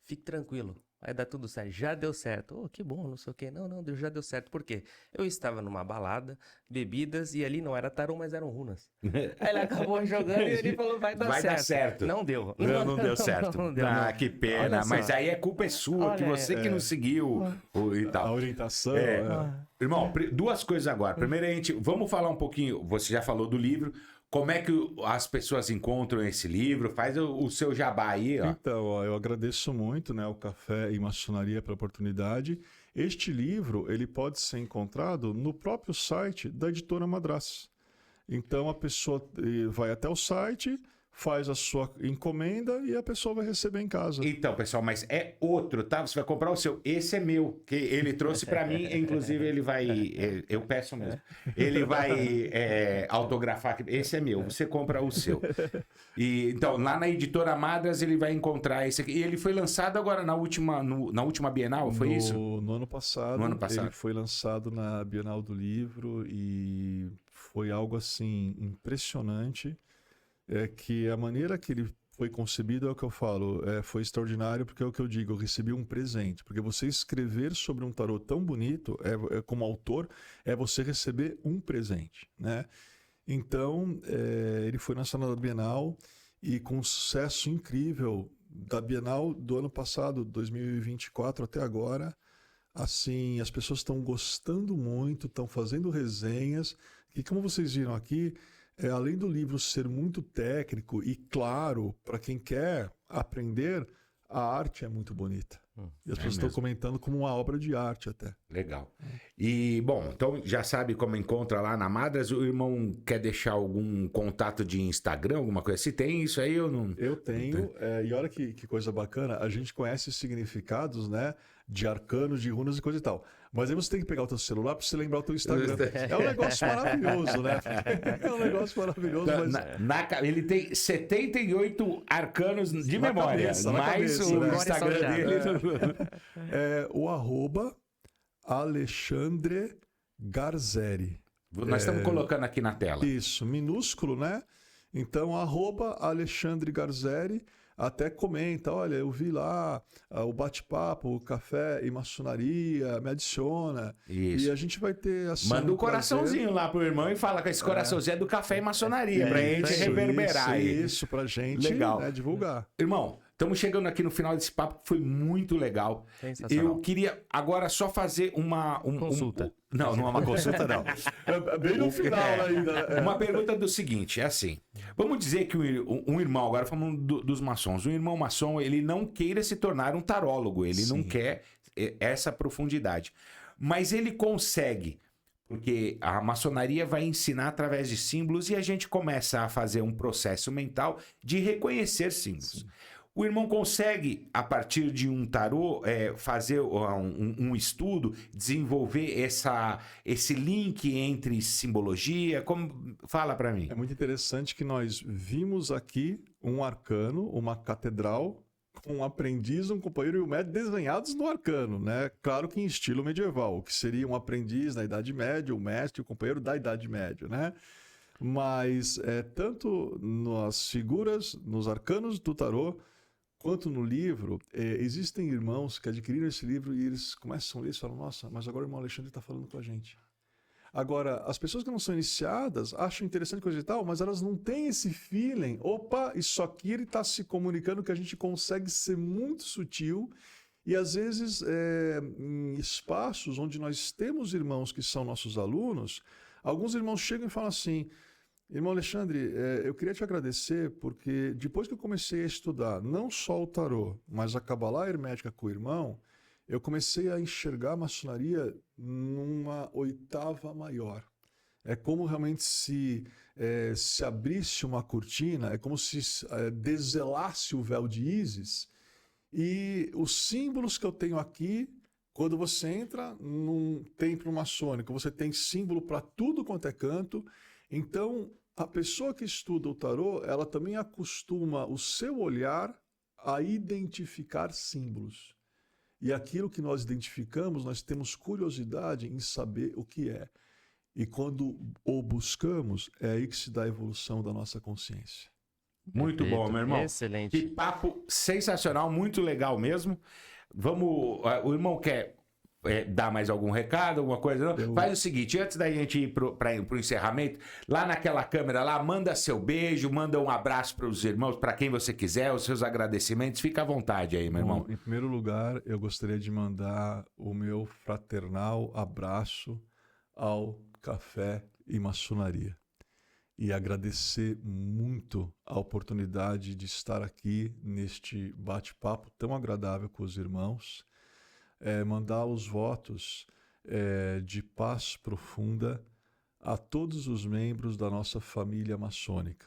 fique tranquilo, vai dar tudo certo, já deu certo. Oh, que bom, não sei o quê. Não, já deu certo. Por quê? Eu estava numa balada, bebidas, e ali não era tarô, mas eram runas. Aí ele acabou jogando e ele falou, vai dar certo. Não deu. Não deu certo. Não deu, Ah, que pena. Mas aí a culpa é sua, que você que não seguiu e tal. A orientação. Irmão, duas coisas agora. Primeiro, vamos falar um pouquinho, você já falou do livro, como é que as pessoas encontram esse livro? Faz o seu jabá aí, ó. Então, eu agradeço muito, né, o Café e Maçonaria pela oportunidade. Este livro, ele pode ser encontrado no próprio site da Editora Madras. Então, a pessoa vai até o site, faz a sua encomenda e a pessoa vai receber em casa. Então, pessoal, mas é outro, tá? Você vai comprar o seu. Esse é meu, que ele trouxe pra mim, inclusive ele vai... Eu peço mesmo. Ele vai autografar. Esse é meu, você compra o seu. E, então, lá na Editora Madras ele vai encontrar esse aqui. E ele foi lançado agora na última Bienal, foi isso? No ano passado. No ano passado. Ele foi lançado na Bienal do Livro e foi algo assim impressionante. Que a maneira que ele foi concebido é o que eu falo, foi extraordinário, porque é o que eu digo, eu recebi um presente. Porque você escrever sobre um tarô tão bonito, como autor, é você receber um presente, né? Então, ele foi lançado na Bienal e com um sucesso incrível da Bienal do ano passado, 2024 até agora. Assim, as pessoas estão gostando muito, estão fazendo resenhas. E como vocês viram aqui, além do livro ser muito técnico e claro, para quem quer aprender, a arte é muito bonita. E as pessoas estão comentando como uma obra de arte até. Legal. E, bom, então já sabe como encontra lá na Madras. O irmão quer deixar algum contato de Instagram, alguma coisa? Se tem isso aí, eu não... Eu tenho. E olha que coisa bacana. A gente conhece os significados, né? De arcanos, de runas e coisa e tal. Mas aí você tem que pegar o teu celular para você lembrar o teu Instagram. É um negócio maravilhoso, né? É um negócio maravilhoso. Mas... ele tem 78 arcanos de memória. Mais o né? Instagram dele. O @Alexandre Garzeri. Nós estamos colocando aqui na tela. Isso, minúsculo, né? Então, @Alexandre Garzeri. Até comenta, olha, eu vi lá o bate-papo, o café e maçonaria, me adiciona. Isso. E a gente vai ter assim. Manda um coraçãozinho lá pro irmão e fala que esse coraçãozinho é do café e maçonaria, pra gente reverberar. Isso, pra gente divulgar. Irmão, estamos chegando aqui no final desse papo, que foi muito legal. Eu queria agora só fazer uma consulta. Não é uma consulta, não. Bem no final ainda. Uma pergunta do seguinte, é assim. Vamos dizer que um irmão, agora falando dos maçons, um irmão maçom, ele não queira se tornar um tarólogo, ele não quer essa profundidade. Mas ele consegue, porque a maçonaria vai ensinar através de símbolos e a gente começa a fazer um processo mental de reconhecer símbolos. Sim. O irmão consegue, a partir de um tarô, fazer um estudo, desenvolver esse link entre simbologia? Fala para mim. É muito interessante que nós vimos aqui um arcano, uma catedral, com um aprendiz, um companheiro e um mestre desenhados no arcano, né? Claro que em estilo medieval, que seria um aprendiz na Idade Média, o mestre e o companheiro da Idade Média, né? Mas tanto nas figuras, nos arcanos do tarô, quanto no livro, existem irmãos que adquiriram esse livro e eles começam a ler e falam, nossa, mas agora o irmão Alexandre está falando com a gente. Agora, as pessoas que não são iniciadas acham interessante coisa e tal, mas elas não têm esse feeling. Opa, isso aqui ele está se comunicando, que a gente consegue ser muito sutil. E às vezes, em espaços onde nós temos irmãos que são nossos alunos, alguns irmãos chegam e falam assim, irmão Alexandre, eu queria te agradecer porque depois que eu comecei a estudar não só o tarô, mas a Cabalá Hermética com o irmão, eu comecei a enxergar a maçonaria numa oitava maior. É como realmente se abrisse uma cortina, é como se desvelasse o véu de Ísis e os símbolos que eu tenho aqui, quando você entra num templo maçônico, você tem símbolo para tudo quanto é canto. Então, a pessoa que estuda o tarô, ela também acostuma o seu olhar a identificar símbolos. E aquilo que nós identificamos, nós temos curiosidade em saber o que é. E quando o buscamos, é aí que se dá a evolução da nossa consciência. Muito bom, meu irmão. Excelente. Que papo sensacional, muito legal mesmo. O irmão quer dar mais algum recado, alguma coisa? Não? Faz o seguinte, antes da gente ir pro encerramento, lá naquela câmera lá, manda seu beijo, manda um abraço para os irmãos, para quem você quiser, os seus agradecimentos. Fica à vontade aí, meu irmão. Em primeiro lugar, eu gostaria de mandar o meu fraternal abraço ao Café e Maçonaria. E agradecer muito a oportunidade de estar aqui neste bate-papo tão agradável com os irmãos. Mandar os votos de paz profunda a todos os membros da nossa família maçônica.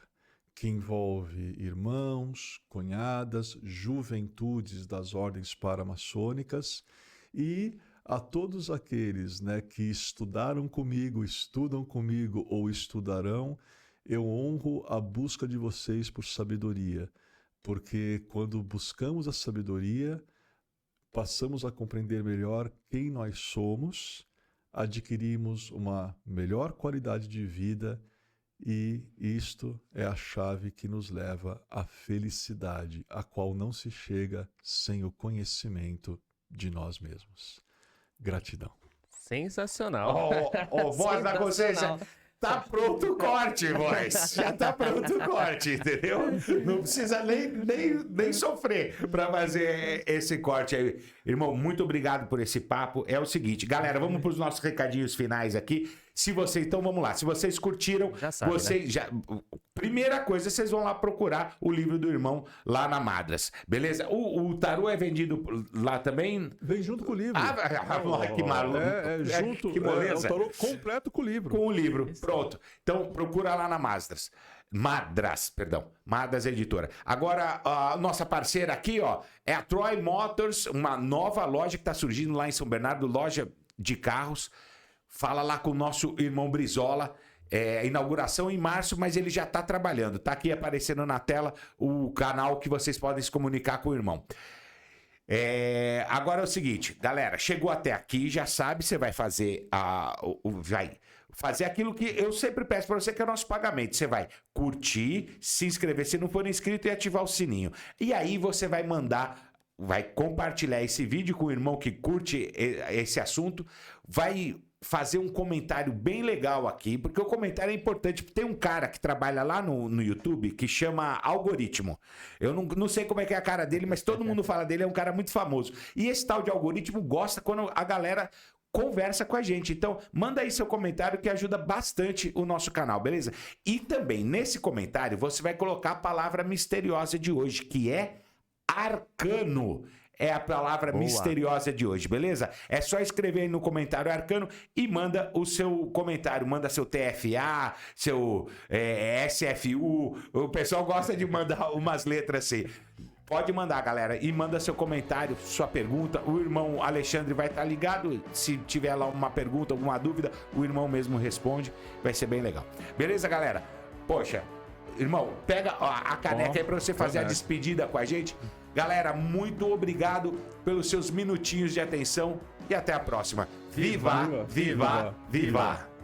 que envolve irmãos, cunhadas, juventudes das ordens paramaçônicas e a todos aqueles, né, que estudaram comigo, estudam comigo ou estudarão, eu honro a busca de vocês por sabedoria, porque quando buscamos a sabedoria, passamos a compreender melhor quem nós somos, adquirimos uma melhor qualidade de vida e isto é a chave que nos leva à felicidade, a qual não se chega sem o conhecimento de nós mesmos. Gratidão. Sensacional. Voz da consciência. Tá pronto o corte, voz. Já tá pronto o corte, entendeu? Não precisa nem sofrer para fazer esse corte aí. Irmão, muito obrigado por esse papo. É o seguinte, galera, vamos para os nossos recadinhos finais aqui. Então vamos lá. Se vocês curtiram, já sabe, vocês né? Primeira coisa, vocês vão lá procurar o livro do irmão lá na Madras, beleza? O tarô é vendido lá também? Vem junto com o livro. Que maluco. Junto. Que moleza. É o tarô completo com o livro. Com o livro, pronto. Então procura lá na Madras, Editora. Agora, a nossa parceira aqui, ó, é a Troy Motors, uma nova loja que está surgindo lá em São Bernardo, loja de carros. Fala lá com o nosso irmão Brizola. Inauguração em março, mas ele já está trabalhando. Está aqui aparecendo na tela o canal que vocês podem se comunicar com o irmão. Agora é o seguinte, galera, chegou até aqui, já sabe, você vai fazer fazer aquilo que eu sempre peço para você, que é o nosso pagamento. Você vai curtir, se inscrever se não for inscrito e ativar o sininho. E aí você vai compartilhar esse vídeo com o irmão que curte esse assunto, vai fazer um comentário bem legal aqui, porque o comentário é importante. Tem um cara que trabalha lá no YouTube que chama Algoritmo. Eu não sei como é que é a cara dele, mas todo mundo fala dele, é um cara muito famoso. E esse tal de Algoritmo gosta quando a galera conversa com a gente. Então, manda aí seu comentário que ajuda bastante o nosso canal, beleza? E também, nesse comentário, você vai colocar a palavra misteriosa de hoje, que é arcano. É a palavra misteriosa de hoje, beleza? É só escrever aí no comentário arcano e manda o seu comentário. Manda seu TFA, seu SFU. O pessoal gosta de mandar umas letras assim. Pode mandar, galera. E manda seu comentário, sua pergunta. O irmão Alexandre vai estar ligado. Se tiver lá uma pergunta, alguma dúvida, o irmão mesmo responde. Vai ser bem legal. Beleza, galera? Poxa, irmão, pega a caneca aí pra você fazer a despedida com a gente. Galera, muito obrigado pelos seus minutinhos de atenção e até a próxima. Viva, viva, viva!